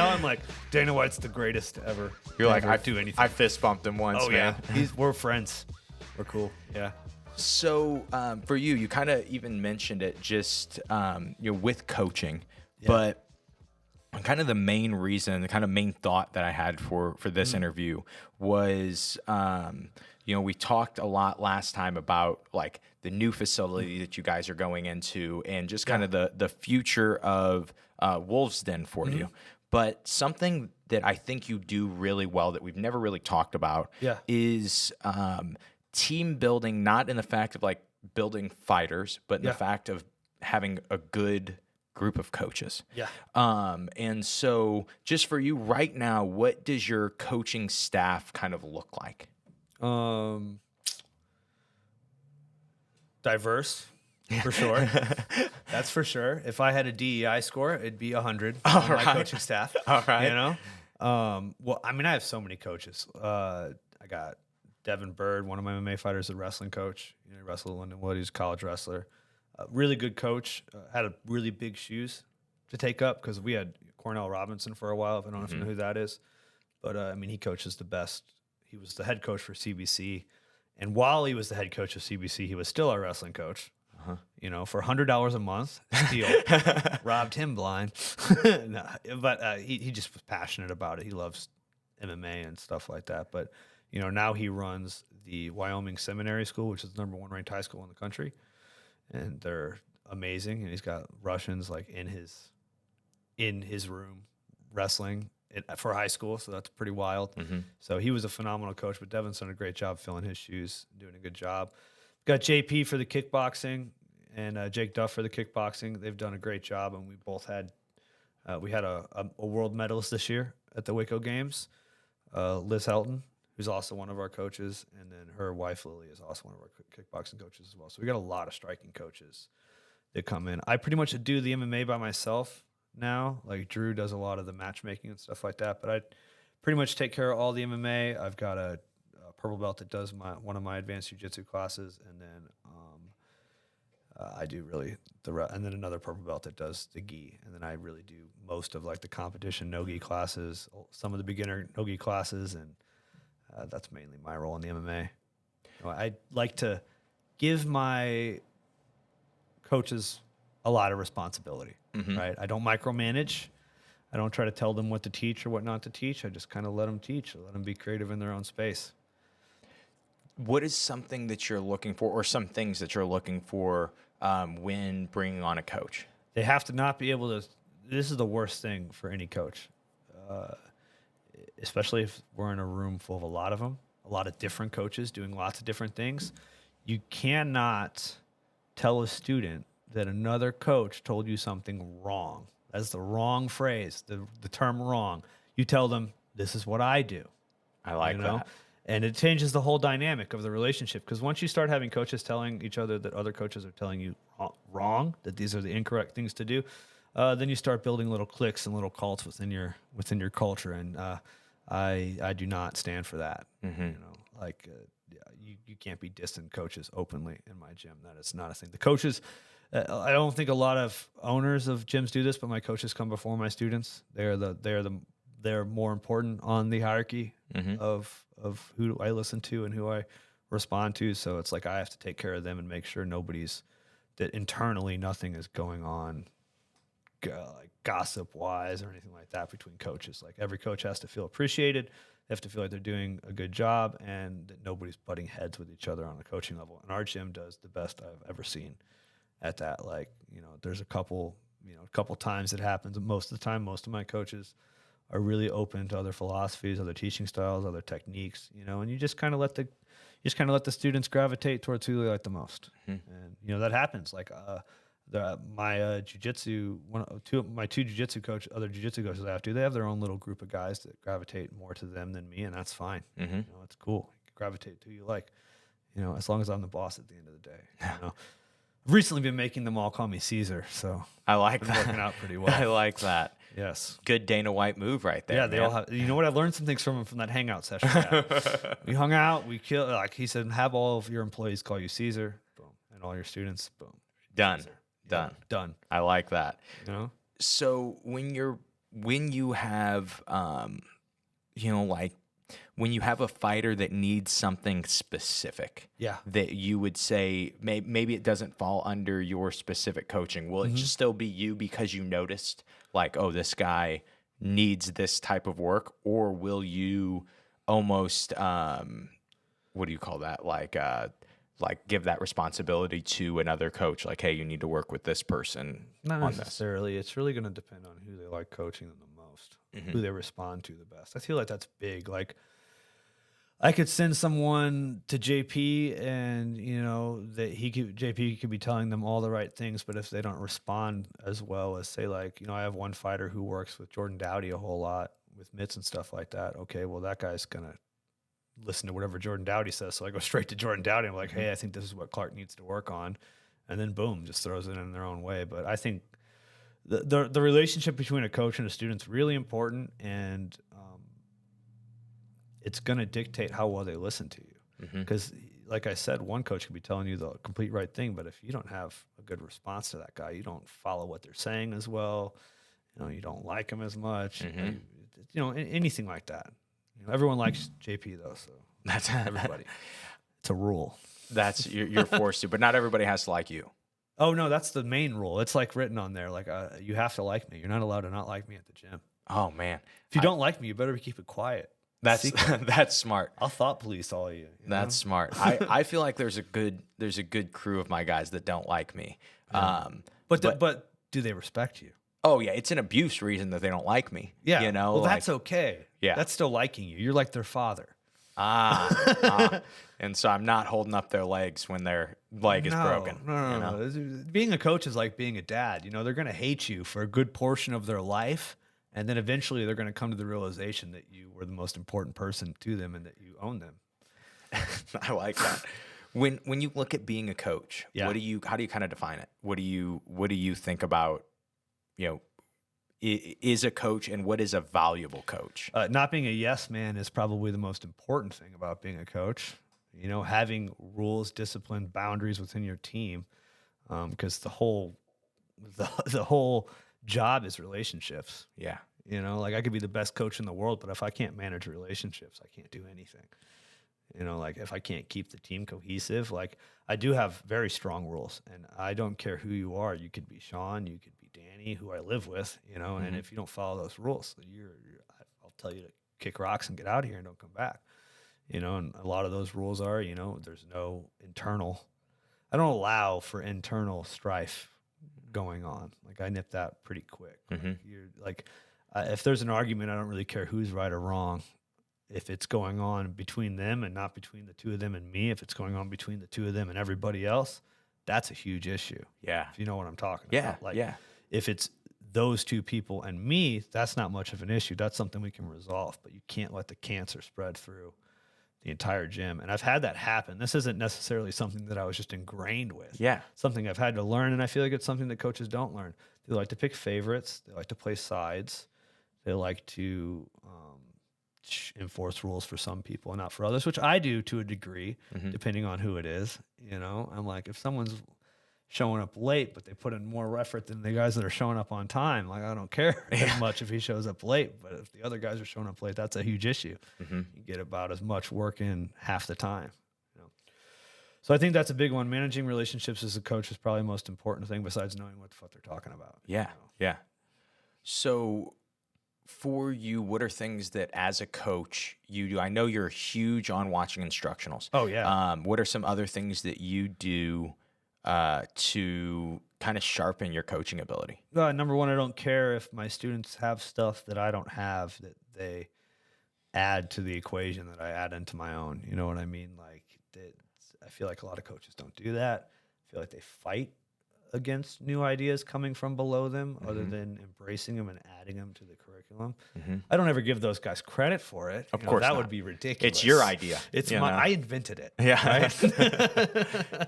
I'm like, Dana White's the greatest ever.
You're like,
I do anything.
I fist bumped him once,
Oh
man.
yeah, we're friends. We're cool. Yeah.
So for you kind of even mentioned it just with coaching, but kind of the main reason, the kind of main thought that I had for this interview was, we talked a lot last time about like the new facility that you guys are going into and just kind of the future of Wolves Den for you. But something that I think you do really well that we've never really talked about is team building, not in the fact of like building fighters, but in the fact of having a good group of coaches. And so just for you right now, what does your coaching staff kind of look like?
Diverse, for sure. That's for sure. If I had a DEI score, it'd be 100
All
on my coaching staff.
All right.
You know? Well, I mean, I have so many coaches. I got Devin Bird, one of my MMA fighters, a wrestling coach. He wrestled at London Wood. He's a college wrestler. Really good coach. Had a really big shoes to take up because we had Cornell Robinson for a while. I don't know if you know who that is. But, I mean, he coaches the best. He was the head coach for CBC. And while he was the head coach of CBC, he was still our wrestling coach. For $100 a month, steal. Robbed him blind. But he just was passionate about it. He loves MMA and stuff like that. But, now he runs the Wyoming Seminary School, which is the #1 ranked high school in the country. And they're amazing. And he's got Russians like in his room wrestling for high school. So that's pretty wild. So he was a phenomenal coach, but Devin's done a great job filling his shoes, doing a good job. Got JP for the kickboxing and Jake Duff for the kickboxing. They've done a great job, and we both had we had a world medalist this year at the Waco Games, Liz Helton, who's also one of our coaches, and then her wife Lily is also one of our kickboxing coaches as well. So we got a lot of striking coaches that come in. I pretty much do the MMA by myself now. Like Drew does a lot of the matchmaking and stuff like that, but I pretty much take care of all the MMA. I've got a purple belt that does one of my advanced jiu-jitsu classes, and then I do really and then another purple belt that does the gi, and then I really do most of like the competition no-gi classes, some of the beginner no-gi classes, and that's mainly my role in the MMA. I like to give my coaches a lot of responsibility, right? I don't micromanage. I don't try to tell them what to teach or what not to teach. I just kind of let them teach, let them be creative in their own space.
What is something that you're looking for, or some things that you're looking for when bringing on a coach?
They have to not be able to. This is the worst thing for any coach, especially if we're in a room full of a lot of them, a lot of different coaches doing lots of different things. You cannot tell a student that another coach told you something wrong. That's the wrong phrase, the term wrong. You tell them, this is what I do.
I like that.
And it changes the whole dynamic of the relationship, because once you start having coaches telling each other that other coaches are telling you wrong, that these are the incorrect things to do, then you start building little cliques and little cults within your culture. And I do not stand for that. You can't be dissing coaches openly in my gym. That is not a thing. The coaches, I don't think a lot of owners of gyms do this, but my coaches come before my students. They're more important on the hierarchy of who I listen to and who I respond to. So it's like I have to take care of them and make sure that internally nothing is going on like gossip wise or anything like that between coaches. Like every coach has to feel appreciated. They have to feel like they're doing a good job and that nobody's butting heads with each other on a coaching level. And our gym does the best I've ever seen at that. Like, there's a couple times it happens. Most of the time, most of my coaches are really open to other philosophies, other teaching styles, other techniques, and you just kind of let the students gravitate towards who they like the most. And, that happens. Like, my jiu-jitsu, my two jiu-jitsu other jiu-jitsu coaches I have to, they have their own little group of guys that gravitate more to them than me, and that's fine. It's cool. You can gravitate to who you like, as long as I'm the boss at the end of the day. I've recently been making them all call me Caesar, so
I like that.
Working out pretty well.
I like that.
Yes.
Good Dana White move right there.
Yeah, they all have. You know what? I learned some things from him from that hangout session. We hung out. We killed. Like he said, have all of your employees call you Caesar. Boom. And all your students. Boom.
Done.
Caesar.
Done. I like that. So when you have when you have a fighter that needs something specific, that you would say maybe it doesn't fall under your specific coaching, will it just still be you because you noticed like, oh, this guy needs this type of work, or will you almost what do you call that, like give that responsibility to another coach, like, hey, you need to work with this person?
Not necessarily. It's really going to depend on who they like coaching the most, who they respond to the best. I feel like that's big. Like I could send someone to JP and, that JP could be telling them all the right things, but if they don't respond as well as, say, like, I have one fighter who works with Jordan Dowdy a whole lot with mitts and stuff like that. Okay, well, that guy's going to listen to whatever Jordan Dowdy says. So I go straight to Jordan Dowdy. I'm like, hey, I think this is what Clark needs to work on. And then boom, just throws it in their own way. But I think the relationship between a coach and a student is really important. And it's going to dictate how well they listen to you. Because like I said, one coach could be telling you the complete right thing, but if you don't have a good response to that guy, you don't follow what they're saying as well. You don't like him as much, anything like that. Everyone likes JP though, so
that's
everybody. It's a rule.
That's you're forced to, but not everybody has to like you.
Oh no, that's the main rule. It's like written on there, like you have to like me. You're not allowed to not like me at the gym.
Oh man,
if you don't like me, you better keep it quiet.
That's smart.
I'll thought police all you.
That's smart. I feel like there's a good crew of my guys that don't like me.
But do they respect you?
Oh yeah, it's an abuse reason that they don't like me.
Yeah, well, that's okay.
Yeah,
that's still liking you. You're like their father.
And so I'm not holding up their legs when their leg is broken.
No. Being a coach is like being a dad. They're going to hate you for a good portion of their life, and then eventually they're going to come to the realization that you were the most important person to them and that you own them.
I like that. When you look at being a coach, how do you kind of define it? What do you think about? Is a coach, and what is a valuable coach?
Not being a yes man is probably the most important thing about being a coach. Having rules, discipline, boundaries within your team, because the whole job is relationships.
Yeah.
Like I could be the best coach in the world, but if I can't manage relationships, I can't do anything. Like if I can't keep the team cohesive, like I do have very strong rules, and I don't care who you are. You could be Shawn, you could be Danny, who I live with, and if you don't follow those rules, I'll tell you to kick rocks and get out of here and don't come back. And a lot of those rules are, there's no I don't allow for internal strife going on. Like I nip that pretty quick. If there's an argument, I don't really care who's right or wrong. If it's going on between them and not between the two of them and me, if it's going on between the two of them and everybody else, that's a huge issue.
Yeah.
If you know what I'm talking
about.
If it's those two people and me, that's not much of an issue. That's something we can resolve, but you can't let the cancer spread through the entire gym. And I've had that happen. This isn't necessarily something that I was just ingrained with.
Yeah.
Something I've had to learn, and I feel like it's something that coaches don't learn. They like to pick favorites. They like to play sides. They like to enforce rules for some people and not for others, which I do to a degree, depending on who it is. You know, I'm like, if someone's showing up late, but they put in more effort than the guys that are showing up on time, like, I don't care as much if he shows up late. But if the other guys are showing up late, that's a huge issue. You get about as much work in half the time. You know? So I think that's a big one. Managing relationships as a coach is probably the most important thing besides knowing what the fuck they're talking about.
Yeah.
You know?
Yeah. So for you, what are things that as a coach you do? I know you're huge on watching instructionals.
Oh, yeah.
What are some other things that you do to kind of sharpen your coaching ability?
Number one, I don't care if my students have stuff that I don't have that they add to the equation that I add into my own. You know what I mean? Like, I feel like a lot of coaches don't do that. I feel like they fight against new ideas coming from below them other than embracing them and adding them to the curriculum. I don't ever give those guys credit for it.
Of course
that
not.
would be ridiculous.
It's your idea.
It's
you
my,
know?
I invented it.
Yeah.
Right?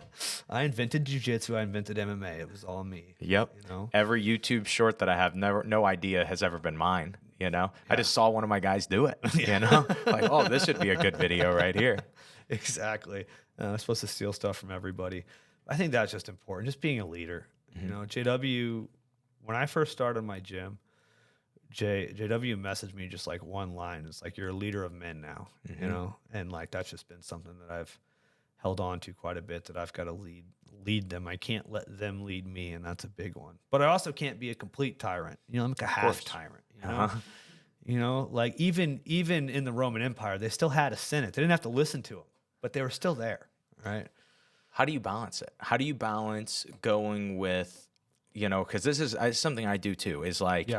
I invented jiu-jitsu. I invented MMA. It was all me.
Yep.
You know?
Every YouTube short that I have, no idea has ever been mine. You know, I just saw one of my guys do it. You know, like, oh, this would be a good video right here.
Exactly. I'm supposed to steal stuff from everybody. I think that's just important. Just being a leader. You know, JW, when I first started my gym, JW messaged me just like one line. It's like, you're a leader of men now, you know? And like, that's just been something that I've held on to quite a bit, that I've got to lead them. I can't let them lead me. And that's a big one. But I also can't be a complete tyrant. You know, I'm like a half tyrant, you know? You know, like even in the Roman Empire, they still had a Senate. They didn't have to listen to them, but they were still there, right?
How do you balance it? How do you balance going with, you know, because this is something I do too, is like,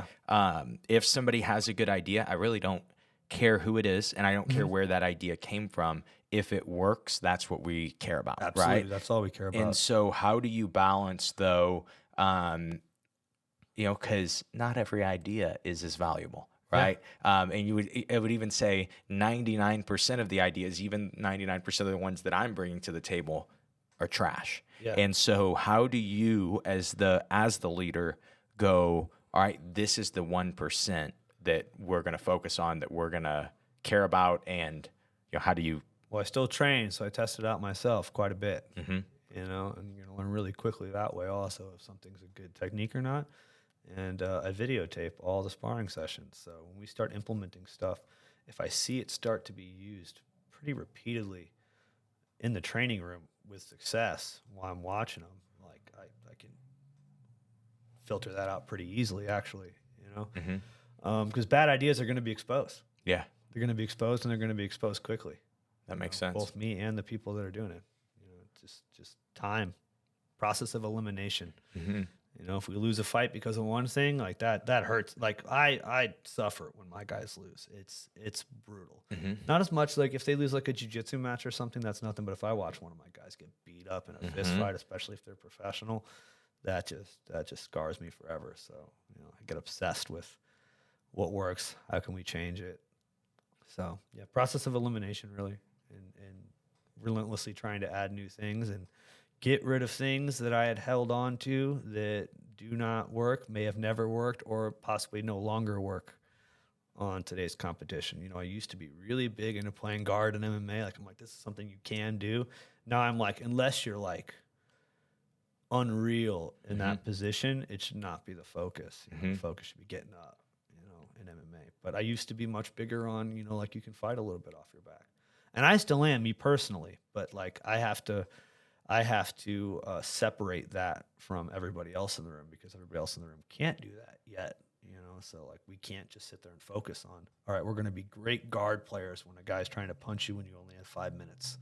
if somebody has a good idea, I really don't care who it is, and I don't care where that idea came from. If it works, that's what we care about,
Absolutely.
right?
That's all we care about.
And so how do you balance, though, you know, because not every idea is as valuable. Right. And it would even say 99% of the ideas, even 99% of the ones that I'm bringing to the table, are trash. Yeah. And so how do you, as the leader, go, all right, this is the 1% that we're going to focus on, that we're going to care about, and, you know, how do you?
Well, I still train, so I tested out myself quite a bit. You know, and you're going to learn really quickly that way also if something's a good technique or not. And I videotape all the sparring sessions. So when we start implementing stuff, if I see it start to be used pretty repeatedly in the training room with success while I'm watching them, like I can filter that out pretty easily, actually, you know, because bad ideas are going to be exposed. Yeah. They're going to be exposed, and they're going to be exposed quickly.
That makes sense.
Both me and the people that are doing it. You know, just time, process of elimination. You know, if we lose a fight because of one thing, like that hurts. Like I suffer when my guys lose. It's brutal. Not as much like if they lose like a jiu-jitsu match or something, that's nothing. But if I watch one of my guys get beat up in a fist fight, especially if they're professional, that just scars me forever. So, you know, I get obsessed with what works. How can we change it? So yeah, process of elimination really, and relentlessly trying to add new things and get rid of things that I had held on to that do not work, may have never worked, or possibly no longer work on today's competition. You know, I used to be really big into playing guard in MMA. Like, I'm like, this is something you can do. Now I'm like, unless you're like unreal in that position, it should not be the focus. You know, the focus should be getting up, you know, in MMA. But I used to be much bigger on, you know, like you can fight a little bit off your back. And I still am, me personally, but like I have to separate that from everybody else in the room, because everybody else in the room can't do that yet, you know? So like, we can't just sit there and focus on, all right, we're going to be great guard players when a guy's trying to punch you when you only have 5 minutes,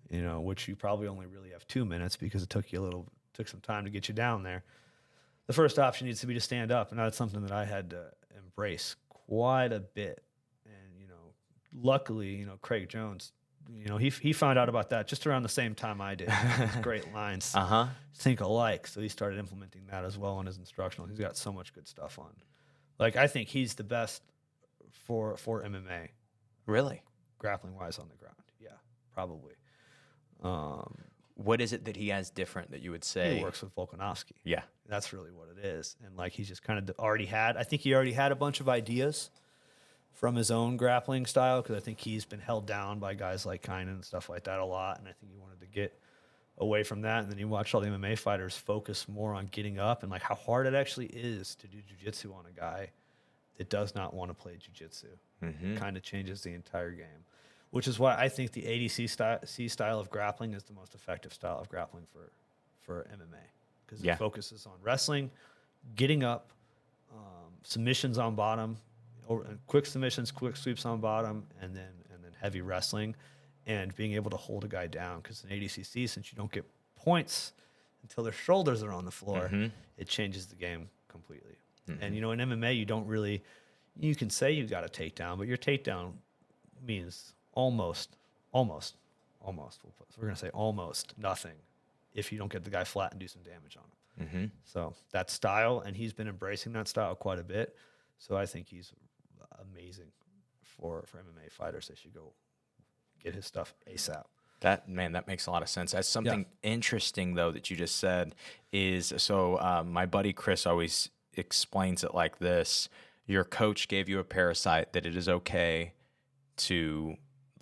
you know, which you probably only really have 2 minutes because it took some time to get you down there. The first option needs to be to stand up. And that's something that I had to embrace quite a bit. And, you know, luckily, you know, Craig Jones, you know, he found out about that just around the same time I did. Great lines, think alike. So he started implementing that as well in his instructional. He's got so much good stuff on. Like, I think he's the best for MMA.
Really?
grappling wise on the ground. Yeah, probably.
What is it that he has different that you would say?
He works with Volkanovski.
Yeah.
That's really what it is. And like he's just kind of I think he already had a bunch of ideas from his own grappling style, because I think he's been held down by guys like Kynan and stuff like that a lot. And I think he wanted to get away from that. And then you watch all the MMA fighters focus more on getting up and like how hard it actually is to do jiu-jitsu on a guy that does not want to play jiu-jitsu. It kind of changes the entire game, which is why I think the ADC style of grappling is the most effective style of grappling for MMA, because it focuses on wrestling, getting up, submissions on bottom, or quick submissions, quick sweeps on bottom, and then heavy wrestling, and being able to hold a guy down. Because in ADCC, since you don't get points until their shoulders are on the floor, it changes the game completely. And in MMA, you don't really, you can say you got a takedown, but your takedown means almost, we're going to say almost nothing if you don't get the guy flat and do some damage on him. So that style, and he's been embracing that style quite a bit. So I think he's amazing for MMA fighters. They should go get his stuff ASAP.
That makes a lot of sense. As something interesting though that you just said is, so my buddy Chris always explains it like this: your coach gave you a parasite that it is okay to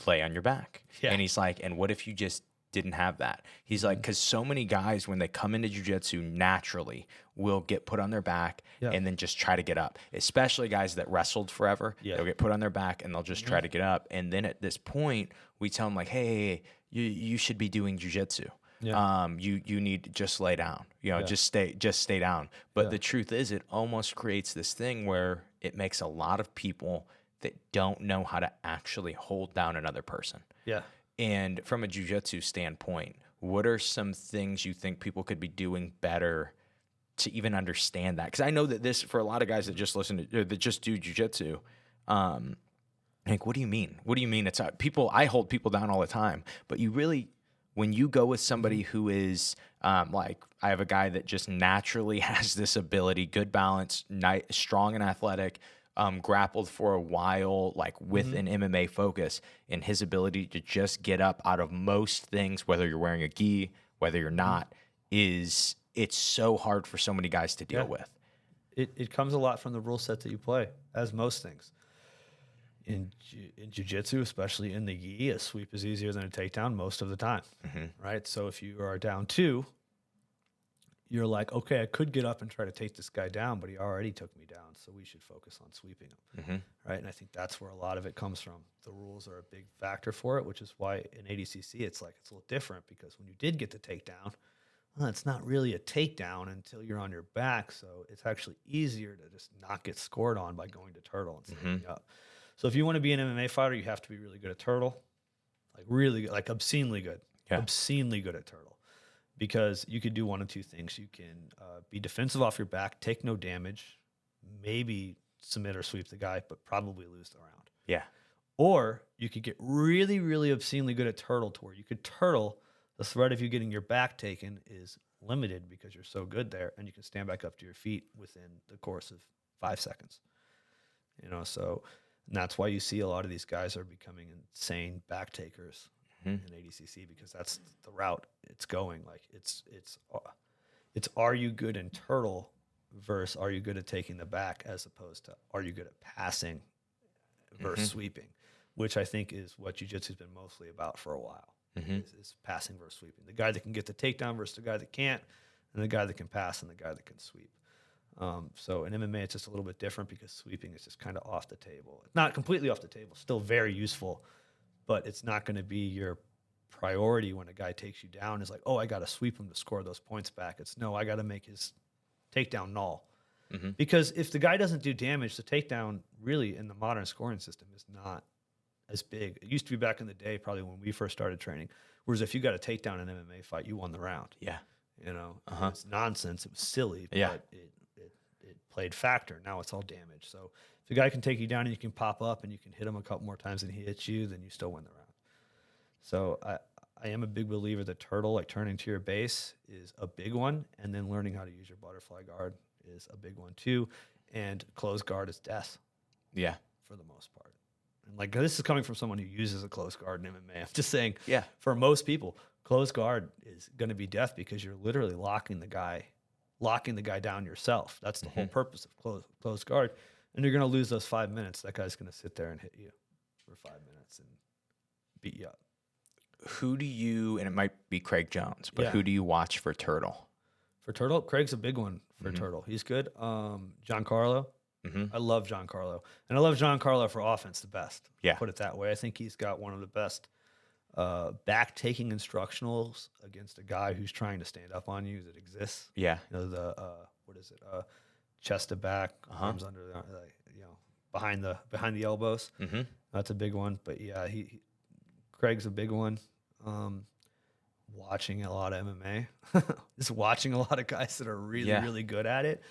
lay on your back. And he's like, and what if you just didn't have that? He's like, because so many guys, when they come into jiu-jitsu, naturally will get put on their back and then just try to get up, especially guys that wrestled forever. They'll get put on their back and they'll just try to get up. And then at this point, we tell them like, hey, you should be doing jiu-jitsu. You need to just lay down, just stay down. But the truth is, it almost creates this thing where it makes a lot of people that don't know how to actually hold down another person. And from a jiu-jitsu standpoint, what are some things you think people could be doing better to even understand that? Because I know that this, for a lot of guys that just that just do jiu-jitsu, like, what do you mean? What do you mean? It's people. I hold people down all the time, but you really, when you go with somebody who is like, I have a guy that just naturally has this ability, good balance, strong and athletic, grappled for a while, like with an MMA focus, and his ability to just get up out of most things, whether you're wearing a gi, whether you're not, it's so hard for so many guys to deal with.
It comes a lot from the rule set that you play, as most things. In jiu-jitsu, especially in the gi, a sweep is easier than a takedown most of the time, right? So if you are down 2, you're like, okay, I could get up and try to take this guy down, but he already took me down, so we should focus on sweeping him, right? And I think that's where a lot of it comes from. The rules are a big factor for it, which is why in ADCC it's a little different, because when you did get the takedown, well, it's not really a takedown until you're on your back, so it's actually easier to just not get scored on by going to turtle and standing up. So if you want to be an MMA fighter, you have to be really good at turtle, like really good, like obscenely good, obscenely good at turtle. Because you could do one of two things. You can be defensive off your back, take no damage, maybe submit or sweep the guy, but probably lose the round. Or you could get really, really obscenely good at turtle, to where you could turtle. The threat of you getting your back taken is limited because you're so good there, and you can stand back up to your feet within the course of 5 seconds. So and that's why you see a lot of these guys are becoming insane back takers in ADCC, because that's the route it's going. Like it's are you good in turtle versus are you good at taking the back, as opposed to are you good at passing versus sweeping, which I think is what jiu-jitsu has been mostly about for a while, is passing versus sweeping. The guy that can get the takedown versus the guy that can't, and the guy that can pass and the guy that can sweep. So in MMA, it's just a little bit different, because sweeping is just kind of off the table. It's not completely off the table, still very useful, but it's not going to be your priority when a guy takes you down. Is like, oh, I got to sweep him to score those points back. It's no, I got to make his takedown null. Because if the guy doesn't do damage, the takedown really in the modern scoring system is not as big. It used to be back in the day, probably when we first started training, whereas if you got a takedown in an MMA fight, you won the round. It's nonsense. It was silly, but it played factor. Now it's all damage. So if the guy can take you down and you can pop up and you can hit him a couple more times than he hits you, then you still win the round. So I am a big believer that turtle, like turning to your base, is a big one, and then learning how to use your butterfly guard is a big one too, and closed guard is death. For the most part. And like this is coming from someone who uses a close guard in MMA. I'm just saying,
Yeah.
for most people, close guard is going to be death because you're literally locking the guy down yourself. That's the whole purpose of close guard. And you're going to lose those 5 minutes. That guy's going to sit there and hit you for 5 minutes and beat you up.
Who do you, and it might be Craig Jones, but
Yeah.
who do you watch for Turtle?
For Turtle, Craig's a big one for Turtle. He's good. Giancarlo. I love Giancarlo. And I love Giancarlo for offense the best.
Yeah.
Put it that way. I think he's got one of the best back-taking instructionals against a guy who's trying to stand up on you that exists.
Yeah.
You know, the, what is it? Chest to back, arms under, behind the elbows. That's a big one. But yeah, Craig's a big one. Watching a lot of MMA, just watching a lot of guys that are really, really good at it.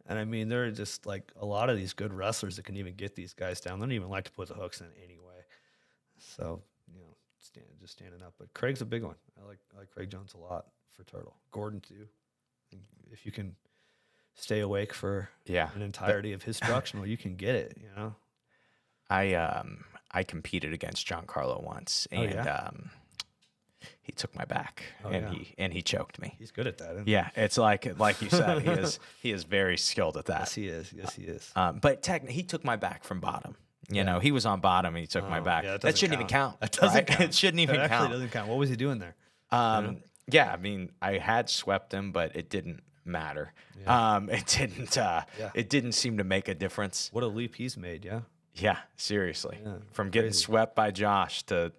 And I mean, there are just like a lot of these good wrestlers that can even get these guys down. They don't even like to put the hooks in anyway. So, just standing up. But Craig's a big one. I like Craig Jones a lot for Turtle. Gordon too. If you can stay awake for an entirety of his instructional, you can get it,
I competed against Giancarlo once, and he took my back, and he choked me.
He's good at that. Isn't
Yeah, it's like you said, he is very skilled at that.
Yes, he is. Yes, he is.
But he took my back from bottom. You know, he was on bottom and he took my back.
Yeah,
that shouldn't even count.
That doesn't count.
It shouldn't even
That
count.
actually doesn't count. What was he doing there?
Yeah, I mean, I had swept him, but it didn't matter. It didn't seem to make a difference.
What a leap he's made, yeah?
Yeah, seriously.
Yeah,
From getting
crazy.
swept by Josh to,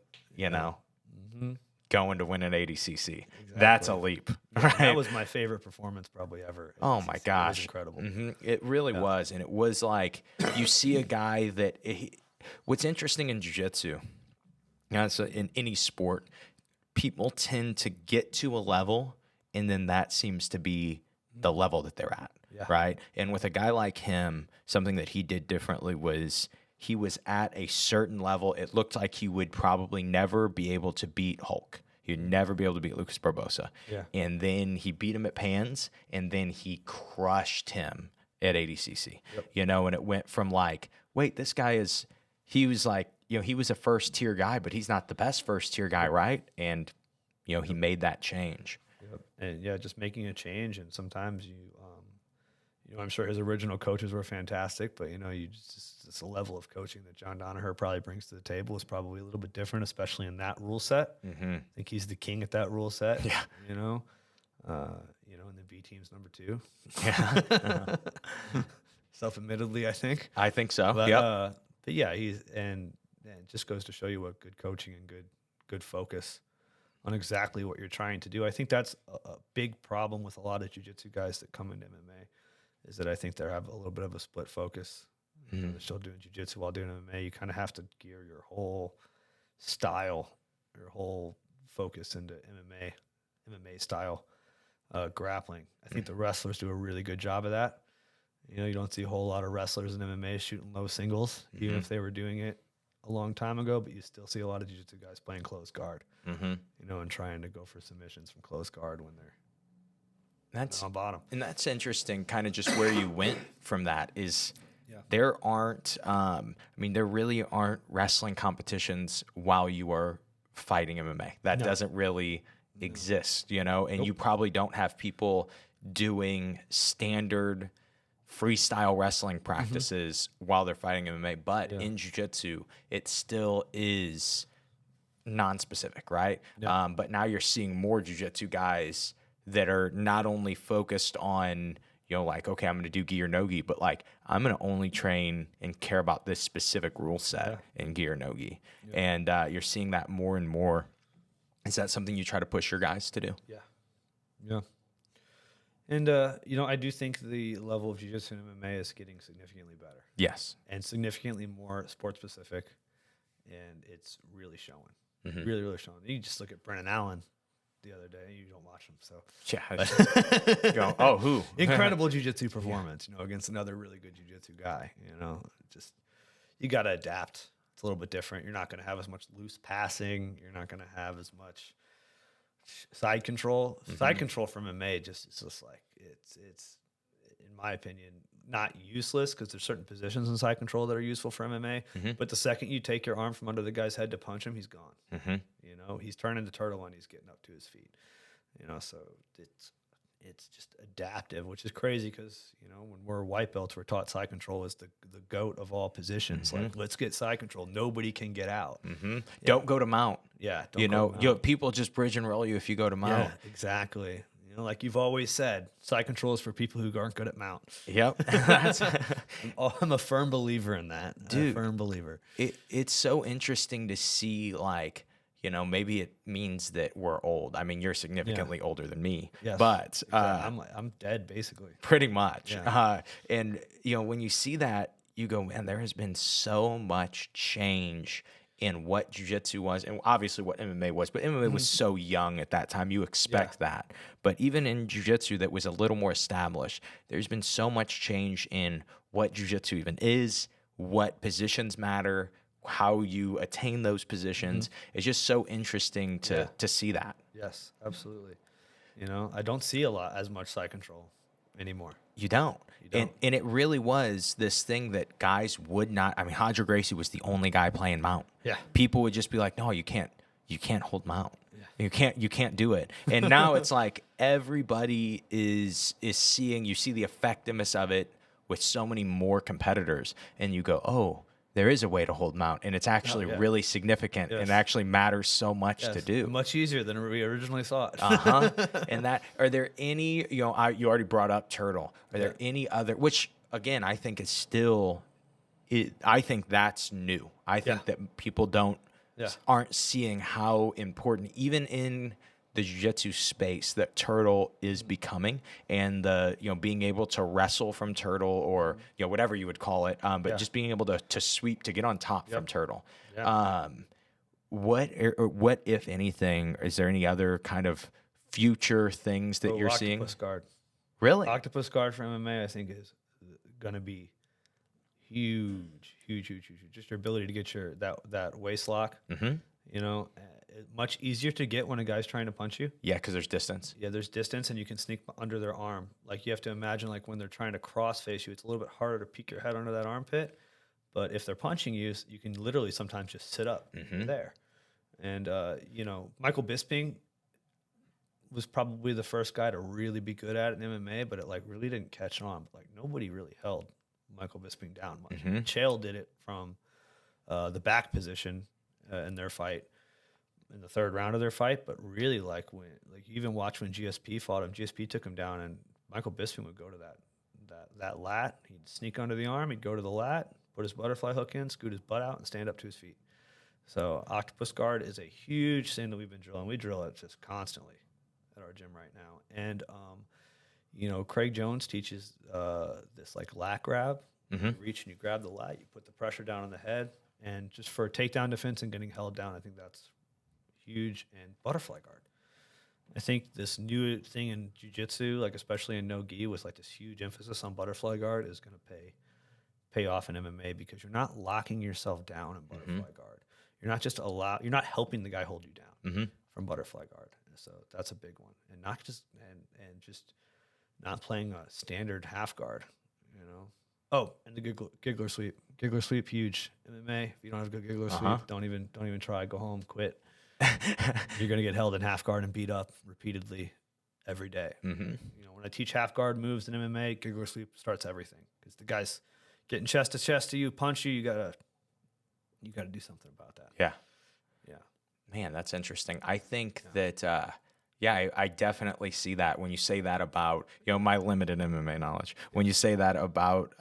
going to win an ADCC. That's a leap. Right?
That was my favorite performance probably ever.
Oh my gosh.
It was incredible.
It really was. And it was like, you see a guy that, what's interesting in jiu-jitsu, so in any sport, people tend to get to a level and then that seems to be the level that they're at.
Yeah.
Right. And with a guy like him, something that he did differently was he was at a certain level. It looked like he would probably never be able to beat Hulk. He'd never be able to beat Lucas Barbosa.
Yeah.
And then he beat him at Pans, and then he crushed him at ADCC. Yep. And it went from like, wait, this guy he was like, he was a first tier guy, but he's not the best first tier guy, right? And, he made that change.
Yep. And just making a change. And sometimes I'm sure his original coaches were fantastic, but it's a level of coaching that John Danaher probably brings to the table is probably a little bit different, especially in that rule set. I think he's the king at that rule set. Yeah. And the B team's number 2.
Yeah.
Self-admittedly, I think.
I think so.
But,
Yep.
but yeah, and it just goes to show you what good coaching and good focus on exactly what you're trying to do. I think that's a big problem with a lot of jiu-jitsu guys that come into MMA. Is that I think they have a little bit of a split focus. They're still doing jiu-jitsu while doing MMA. You kind of have to gear your whole style, your whole focus into MMA style grappling. I think the wrestlers do a really good job of that. You don't see a whole lot of wrestlers in MMA shooting low singles, even if they were doing it a long time ago, but you still see a lot of jiu-jitsu guys playing close guard, and trying to go for submissions from close guard when they're on bottom.
And that's interesting, kind of just where you went from that is there really aren't wrestling competitions while you are fighting MMA. That doesn't really exist, and you probably don't have people doing standard freestyle wrestling practices while they're fighting MMA. But in jiu-jitsu, it still is non-specific, right? Yeah. But now you're seeing more jiu-jitsu guys that are not only focused on, like, okay, I'm going to do gi or no gi, but like, I'm going to only train and care about this specific rule set in gi or no gi. Yeah. And you're seeing that more and more. Is that something you try to push your guys to do?
Yeah. Yeah. And, I do think the level of jiu-jitsu in MMA is getting significantly better.
Yes.
And significantly more sport-specific, and it's really showing. Really, really showing. You just look at Brennan Allen the other day. You don't watch him, so
yeah. Who?
Incredible jiu-jitsu performance, against another really good jiu-jitsu guy. Just you got to adapt. It's a little bit different. You're not going to have as much loose passing. You're not going to have as much side control. Side control from MMA it's just like it's in my opinion not useless because there's certain positions in side control that are useful for MMA. But the second you take your arm from under the guy's head to punch him, he's gone. You know, he's turning the turtle when he's getting up to his feet. You know, so it's just adaptive, which is crazy because, you know, when we're white belts, we're taught side control is the goat of all positions. Like, let's get side control. Nobody can get out.
Don't go to mount.
Yeah.
People just bridge and roll you if you go to mount.
Yeah, exactly. You know, like you've always said, side control is for people who aren't good at mount.
Yep.
I'm a firm believer in that.
Dude,
a firm believer.
It's so interesting to see, like, you know, maybe it means that we're old. I mean, you're significantly older than me, but
I'm dead basically.
Pretty much.
Yeah.
And you know, when you see that, you go, man, there has been so much change in what jiu-jitsu was, and obviously what MMA was. But MMA was so young at that time. You expect that, but even in jiu-jitsu that was a little more established, there's been so much change in what jiu-jitsu even is, what positions matter, how you attain those positions. It's just so interesting to see that.
Yes, absolutely. You know, I don't see as much side control anymore.
You don't. And it really was this thing that guys would not. I mean, Hodger Gracie was the only guy playing mount. Yeah. People would just be like, no, you can't hold mount. Yeah. You can't do it. And now it's like everybody is seeing, you see the effectiveness of it with so many more competitors, and you go, oh, there is a way to hold mount, and it's actually really significant, and it actually matters so much to do.
Much easier than we originally thought.
And that, are there any, you know, you already brought up turtle. Are there any other, which again, I think is still, I think that's new. I think that people aren't seeing how important, even in the jiu-jitsu space, that turtle is becoming, and the, you know, being able to wrestle from turtle, or, you know, whatever you would call it, but just being able to sweep, to get on top from turtle. What if anything, is there any other kind of future things that you're seeing?
Octopus guard.
Really?
Octopus guard for MMA, I think, is going to be huge. Just your ability to get that waist lock, you know, much easier to get when a guy's trying to punch you.
Yeah, because there's distance.
Yeah, there's distance, and you can sneak under their arm. Like, you have to imagine, like, when they're trying to cross face you, it's a little bit harder to peek your head under that armpit. But if they're punching you, you can literally sometimes just sit up there. And, you know, Michael Bisping was probably the first guy to really be good at it in MMA, but it, like, really didn't catch on. But, like, nobody really held Michael Bisping down much. Chael did it from the back position in their fight, in the third round of their fight. But really, like, you even watch when GSP fought him, GSP took him down, and Michael Bisping would go to that lat. He'd sneak under the arm, he'd go to the lat, put his butterfly hook in, scoot his butt out, and stand up to his feet. So octopus guard is a huge thing that we've been drilling. We drill it just constantly at our gym right now. And you know, Craig Jones teaches this, like, lat grab. You reach and you grab the lat, you put the pressure down on the head, and just for takedown defense and getting held down, I think that's huge. And butterfly guard, I think this new thing in jiu-jitsu, like especially in no-gi, with like this huge emphasis on butterfly guard, is going to pay off in MMA, because you're not locking yourself down in butterfly guard. You're not just you're not helping the guy hold you down from butterfly guard. So that's a big one, and not just and just not playing a standard half guard, you know. Oh, and the giggler sweep. Giggler sweep, huge. MMA, if you don't have a good giggler sweep, don't even try. Go home, quit. You're going to get held in half guard and beat up repeatedly every day. You know, when I teach half guard moves in MMA, giggler sweep starts everything, because the guy's getting chest to chest to you, punch you. You gotta do something about that.
Yeah. Man, that's interesting. I think that. I definitely see that when you say that about, you know, my limited MMA knowledge. When you say that about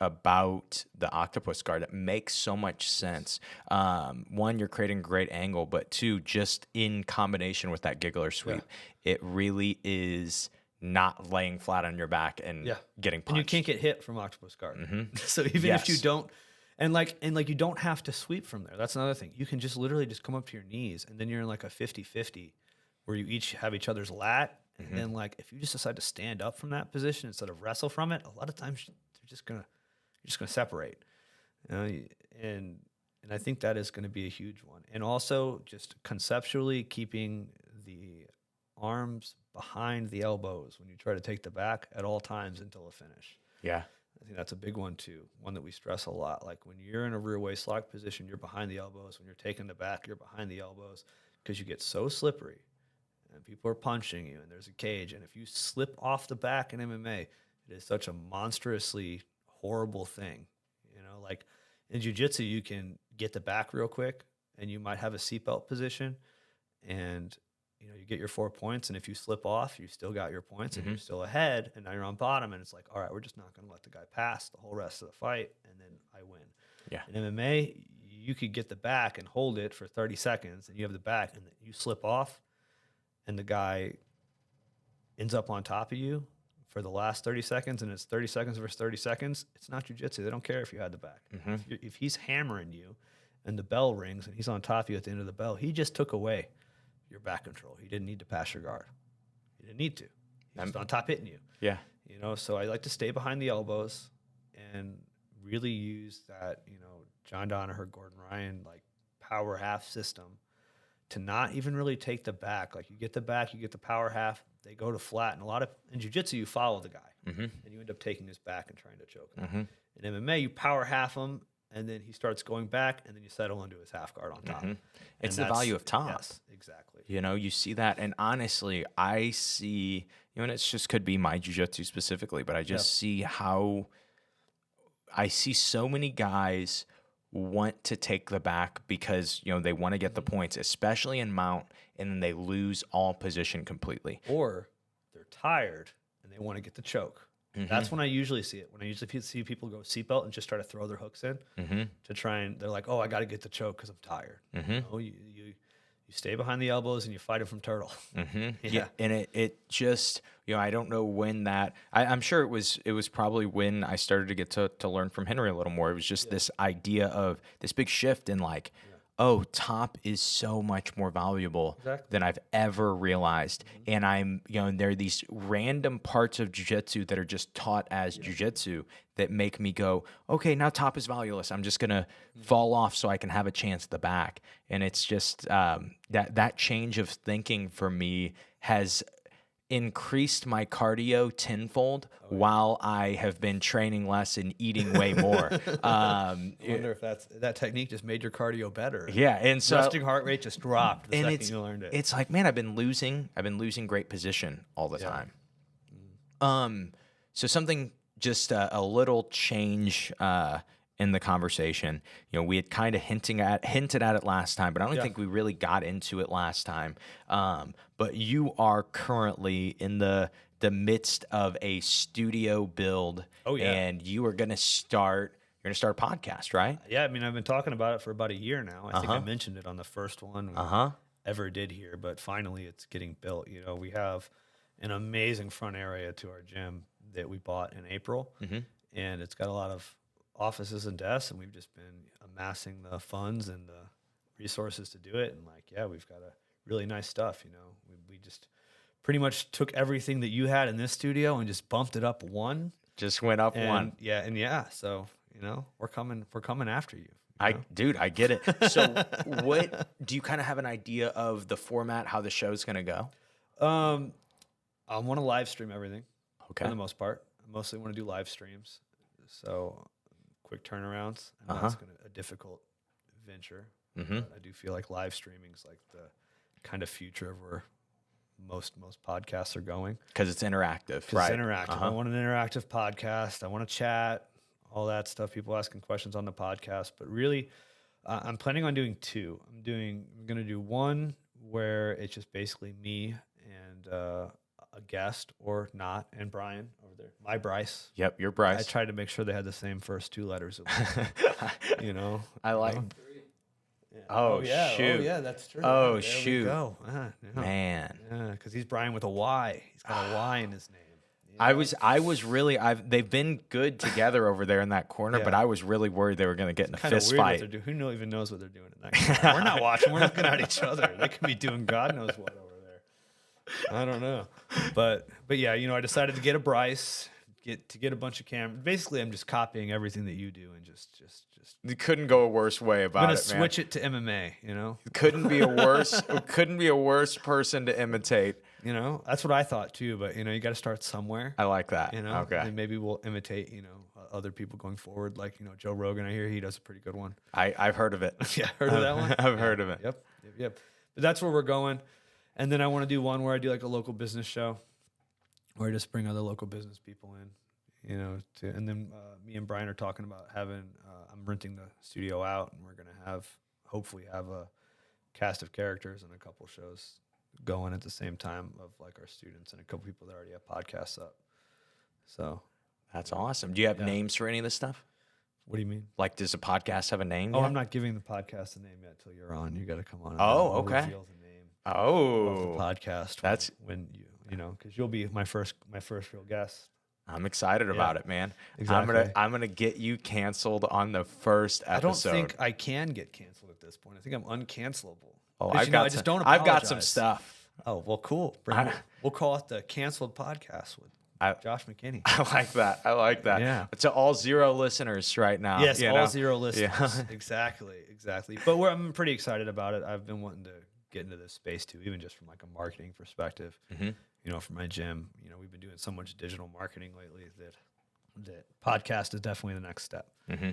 the octopus guard, it makes so much sense. One, you're creating a great angle, but two, just in combination with that giggler sweep, it really is not laying flat on your back and getting punched.
And you can't get hit from octopus guard. So even if you don't, and you don't have to sweep from there. That's another thing. You can just literally just come up to your knees, and then you're in like a 50-50. Where you each have each other's lat, and then, like, if you just decide to stand up from that position instead of wrestle from it, a lot of times you're just gonna separate, you know. And I think that is going to be a huge one. And also just conceptually keeping the arms behind the elbows when you try to take the back at all times until a finish.
Yeah.
I think that's a big one too. One that we stress a lot. Like when you're in a rear waist lock position, you're behind the elbows. When you're taking the back, you're behind the elbows because you get so slippery and people are punching you and there's a cage. And if you slip off the back in MMA, it is such a monstrously horrible thing. You know, like in jiu-jitsu, you can get the back real quick and you might have a seatbelt position and you know, you get your 4 points, and if you slip off, you still got your points, and you're still ahead, and now you're on bottom, and it's like, all right, we're just not going to let the guy pass the whole rest of the fight, and then I win.
Yeah.
In MMA, you could get the back and hold it for 30 seconds, and you have the back, and you slip off, and the guy ends up on top of you for the last 30 seconds, and it's 30 seconds versus 30 seconds. It's not jiu-jitsu. They don't care if you had the back. If he's hammering you, and the bell rings, and he's on top of you at the end of the bell, he just took away your back control. He didn't need to pass your guard. He didn't need to. He's just on top hitting you.
Yeah.
You know, so I like to stay behind the elbows and really use that, you know, John Danaher, Gordon Ryan, like power half system to not even really take the back. Like you get the back, you get the power half, they go to flat. And a lot of, in jiu-jitsu, you follow the guy and you end up taking his back and trying to choke him. In MMA, you power half him and then he starts going back and then you settle into his half guard on top.
It's the value of top.
Yes, exactly.
You know, you see that. And honestly, I see, you know, and it's just could be my jiu-jitsu specifically, but I just see how I see so many guys want to take the back because, you know, they want to get the points, especially in mount, and then they lose all position completely.
Or they're tired and they want to get the choke. That's when I usually see it. When I usually see people go seatbelt and just try to throw their hooks in to try and they're like, oh, I got to get the choke because I'm tired. You know, you stay behind the elbows and you fight it from turtle.
Yeah. And it just, you know, I don't know when that, I'm sure it was probably when I started to get to learn from Henry a little more. It was just this idea of this big shift in like, oh, top is so much more valuable than I've ever realized. And I'm, you know, there are these random parts of jiu-jitsu that are just taught as jiu-jitsu that make me go, okay, now top is valueless. I'm just going to fall off so I can have a chance at the back. And it's just that change of thinking for me has increased my cardio tenfold while I have been training less and eating way more.
I wonder if that technique just made your cardio better.
Yeah, and so
resting heart rate just dropped the second you learned it.
It's like, man, I've been losing great position all the time. So something just a little change in the conversation. You know, we had kind of hinted at it last time, but I don't think we really got into it last time. But you are currently in the midst of a studio build. And you are going to start a podcast, right?
Yeah, I mean, I've been talking about it for about a year now. I think I mentioned it on the first one we ever did here, but finally it's getting built. You know, we have an amazing front area to our gym that we bought in April, and it's got a lot of offices and desks, and we've just been amassing the funds and the resources to do it. And like, yeah, we've got a really nice stuff. You know, we just pretty much took everything that you had in this studio and just bumped it up one.
Just went up one.
So, you know, we're coming after you.
Dude, I get it. So what do you kind of have an idea of the format, how the show's going to go?
I want to live stream everything.
Okay.
For the most part. I mostly want to do live streams. So quick turnarounds. I know it's a difficult venture. But I do feel like live streaming is like the kind of future of where most podcasts are going.
Because it's interactive,
right? It's interactive. I want an interactive podcast. I want to chat, all that stuff. People asking questions on the podcast. But really, I'm planning on doing two. I'm going to do one where it's just basically me and a guest or not, and Brian over there. My Bryce.
Yep, you're Bryce.
I tried to make sure they had the same first two letters. You know,
I like.
Yeah.
Oh,
yeah.
shoot!
Oh yeah, that's true.
Oh
there
shoot!
We go.
Man.
Yeah, because he's Brian with a Y. He's got a Y in his name.
I was really. They've been good together over there in that corner, but I was really worried they were going to get in a fist fight.
Who even knows what they're doing in that corner? We're not watching. We're looking at each other. They could be doing God knows what over there. I don't know. But yeah, you know, I decided to get a Bryce, get a bunch of cameras. Basically, I'm just copying everything that you do and just.
You couldn't go a worse way about
I'm gonna
it,
switch it to MMA.
Couldn't be a worse person to imitate.
That's what I thought too. But you got to start somewhere.
I like that. Okay.
And maybe we'll imitate other people going forward. Like Joe Rogan. I hear he does a pretty good one.
I've heard of it.
Yeah, heard of that one.
I've heard of it.
Yep. But that's where we're going. And then I want to do one where I do like a local business show, where I just bring other local business people in. And then me and Brian are talking about having. I'm renting the studio out, and we're gonna hopefully have a cast of characters and a couple shows going at the same time of like our students and a couple people that already have podcasts up. So
that's awesome. Do you have names for any of this stuff?
What do you mean?
Like, does a podcast have a name?
Oh,
yet?
I'm not giving the podcast a name yet till you're on. You got to come on.
Oh,
I'll
okay.
reveal the name
of
the podcast.
That's
when because you'll be my first real guest.
I'm excited about it, man.
Exactly.
I'm gonna get you canceled on the first episode.
I don't think I can get canceled at this point. I think I'm uncancelable.
Oh,
I just don't apologize.
I've got some stuff.
Oh, well, cool. We'll call it the Canceled Podcast with Josh Mckinney.
I like that.
Yeah.
To all 0 listeners right now.
Yes, all 0 listeners. Yeah. Exactly. But I'm pretty excited about it. I've been wanting to get into this space too, even just from like a marketing perspective.
Mm-hmm.
For my gym, we've been doing so much digital marketing lately that podcast is definitely the next step.
Mm-hmm.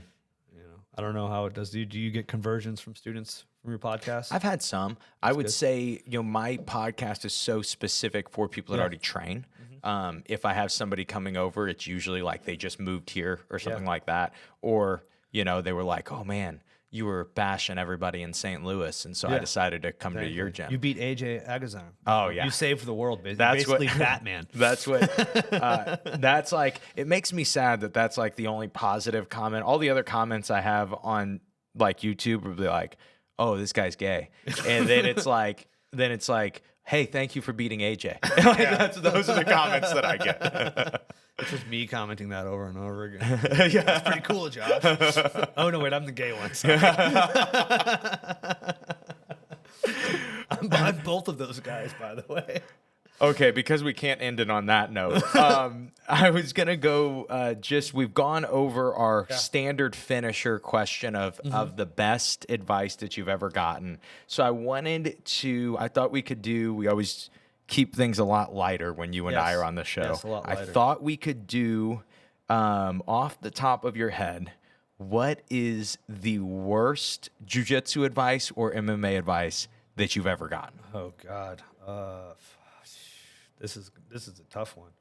I don't know how it does. Do you get conversions from students from your podcast?
I've had some. I would say, my podcast is so specific for people that already train. Mm-hmm. If I have somebody coming over, it's usually like they just moved here or something like that. Or, they were like, oh man, you were bashing everybody in St. Louis. And so I decided to come to your gym.
You beat AJ Agazan.
Oh yeah.
You saved the world, basically.
That's
basically Batman.
That's what, that's like, it makes me sad that that's like the only positive comment. All the other comments I have on like YouTube would be like, oh, this guy's gay. And then it's like, hey, thank you for beating AJ. Those are the comments that I get.
It's just me commenting that over and over again. Yeah, that's pretty cool, Josh. Oh no, wait, I'm the gay one. Sorry. I'm both of those guys, by the way.
Okay, because we can't end it on that note. I was gonna go. We've gone over our standard finisher question of the best advice that you've ever gotten. So I thought we could do. We always keep things a lot lighter when you and I are on the show.
Yes, a lot lighter.
I thought we could do off the top of your head. What is the worst jiu-jitsu advice or MMA advice that you've ever gotten?
Oh God. This is a tough one.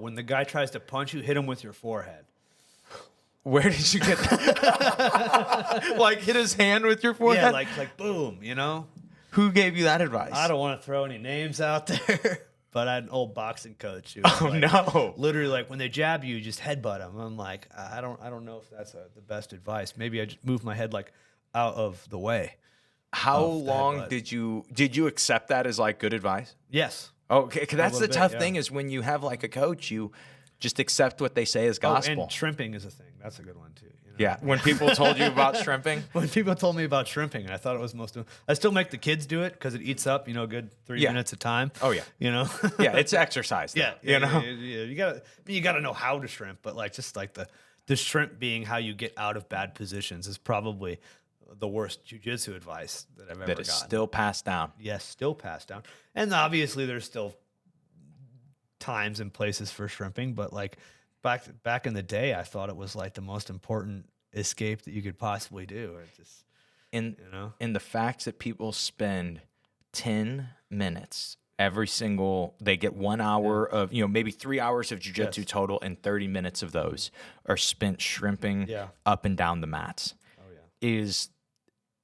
When the guy tries to punch you, hit him with your forehead.
Where did you get that? Like hit his hand with your forehead?
Yeah, like boom,
Who gave you that advice?
I don't want to throw any names out there, but I had an old boxing coach who
no.
Literally like when they jab you, just headbutt them. I'm like, I don't know if that's the best advice. Maybe I just move my head like out of the way.
How long did you accept that as like good advice?
Yes.
Okay, 'cause that's the tough thing is when you have like a coach, you just accept what they say as gospel.
And shrimping is a thing. That's a good one too.
Yeah. When people told you about shrimping?
When people told me about shrimping, I thought it was I still make the kids do it because it eats up, a good 3 minutes of time.
Oh yeah. Yeah, it's exercise. Though,
Yeah. You gotta know how to shrimp, but like just like the shrimp being how you get out of bad positions is probably the worst jiu-jitsu advice that I've ever gotten.
That is still passed down.
Yes, still passed down. And obviously there's still times and places for shrimping, but like back in the day, I thought it was like the most important escape that you could possibly do. It just,
in the fact that people spend 10 minutes they get 1 hour of, maybe 3 hours of jiu-jitsu total, and 30 minutes of those are spent shrimping up and down the mats.
Oh yeah.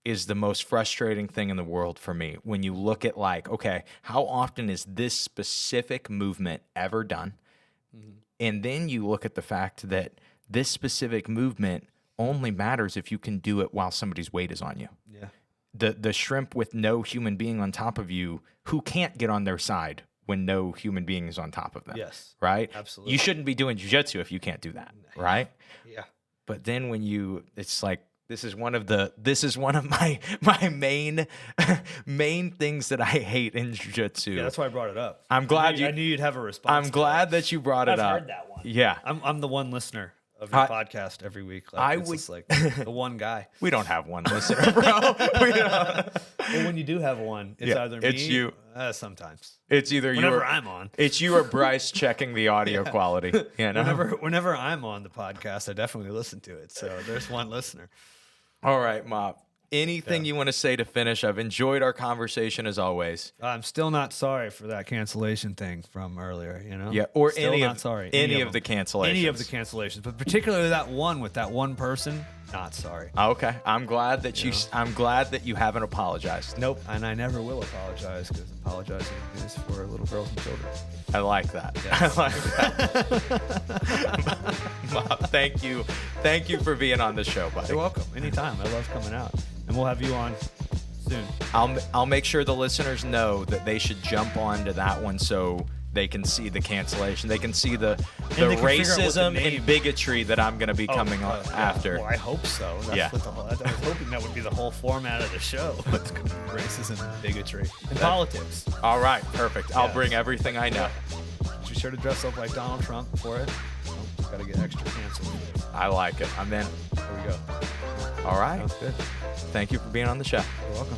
Is the most frustrating thing in the world for me when you look at like, okay, how often is this specific movement ever done? Mm-hmm. And then you look at the fact that this specific movement only matters if you can do it while somebody's weight is on you.
Yeah.
The shrimp with no human being on top of you who can't get on their side when no human being is on top of them.
Yes.
Right?
Absolutely.
You shouldn't be doing jiu-jitsu if you can't do that, right?
Yeah.
But then when it's like This is one of my main things that I hate in jiu-jitsu.
Yeah, that's why I brought it up.
I'm glad
I knew you'd have a response.
I'm glad that you brought it
I've
up.
heard that one.
Yeah.
I'm the one listener of your podcast every week. Like, it's just like the one guy.
We don't have one listener, bro. We don't.
Well, when you do have one, it's either me.
It's you.
Sometimes.
It's either you.
Whenever I'm on.
It's you or Bryce checking the audio quality. You know?
Whenever I'm on the podcast, I definitely listen to it. So there's one listener.
All right, Mop. Anything you want to say to finish? I've enjoyed our conversation as always.
I'm still not sorry for that cancellation thing from earlier, you know?
Yeah, or
still
any
not
of
sorry.
any of the cancellations.
Any of the cancellations, but particularly that one with that one person, not sorry.
Okay. I'm glad that I'm glad that you haven't apologized.
Nope. And I never will apologize because apologizing is for little girls and children.
I like that.
Yes.
I like that. Mop, thank you. Thank you for being on the show, buddy.
You're welcome. Anytime. I love coming out. And we'll have you on soon.
I'll make sure the listeners know that they should jump onto that one so they can see the cancellation. They can see the racism and bigotry that I'm going to be coming on after.
Well, I hope so. That's what I was hoping that would be the whole format of the show. It's going to be racism and bigotry and politics.
All right, perfect. I'll bring everything I know.
Be sure to dress up like Donald Trump for it. Got to get extra canceled.
I like it. I'm in.
There we go.
All right.
Sounds good.
Thank you for being on the show.
You're welcome.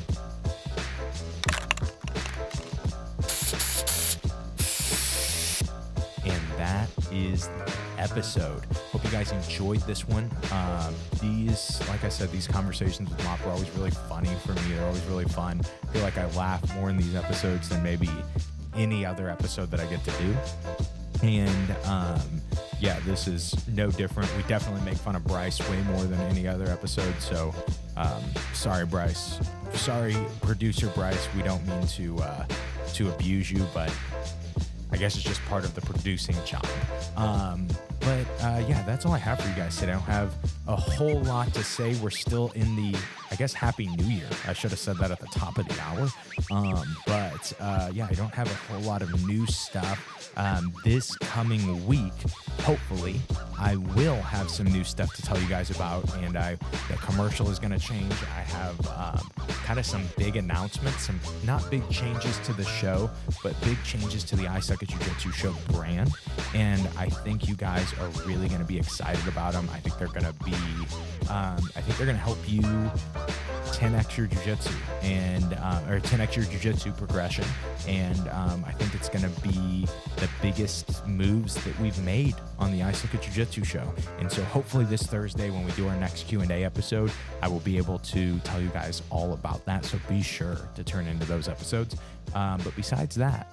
And that is the episode. Hope you guys enjoyed this one. Like I said, these conversations with Mop are always really funny for me. They're always really fun. I feel like I laugh more in these episodes than maybe any other episode that I get to do. And this is no different. We definitely make fun of Bryce way more than any other episode. So sorry, Bryce. Sorry, producer Bryce. We don't mean to abuse you, but I guess it's just part of the producing job. That's all I have for you guys today. I don't have a whole lot to say. We're still in the, I guess, Happy New Year. I should have said that at the top of the hour. I don't have a whole lot of new stuff. This coming week, hopefully, I will have some new stuff to tell you guys about, and the commercial is going to change. I have kind of some big announcements, some not big changes to the show, but big changes to the I Suck at Jiu-Jitsu show brand, and I think you guys are really going to be excited about them. I think they're going to be, help you 10x your jiu-jitsu and or 10x your jiu-jitsu progression, and I think it's going to be the biggest moves that we've made on the I Suck at Jiu-Jitsu show. And so hopefully this Thursday when we do our next Q&A episode, I will be able to tell you guys all about that, so be sure to turn into those episodes. But besides that,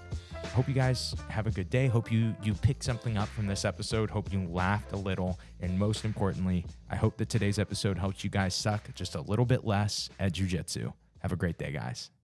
hope you guys have a good day. Hope you picked something up from this episode. Hope you laughed a little. And most importantly, I hope that today's episode helps you guys suck just a little bit less at jiu-jitsu. Have a great day, guys.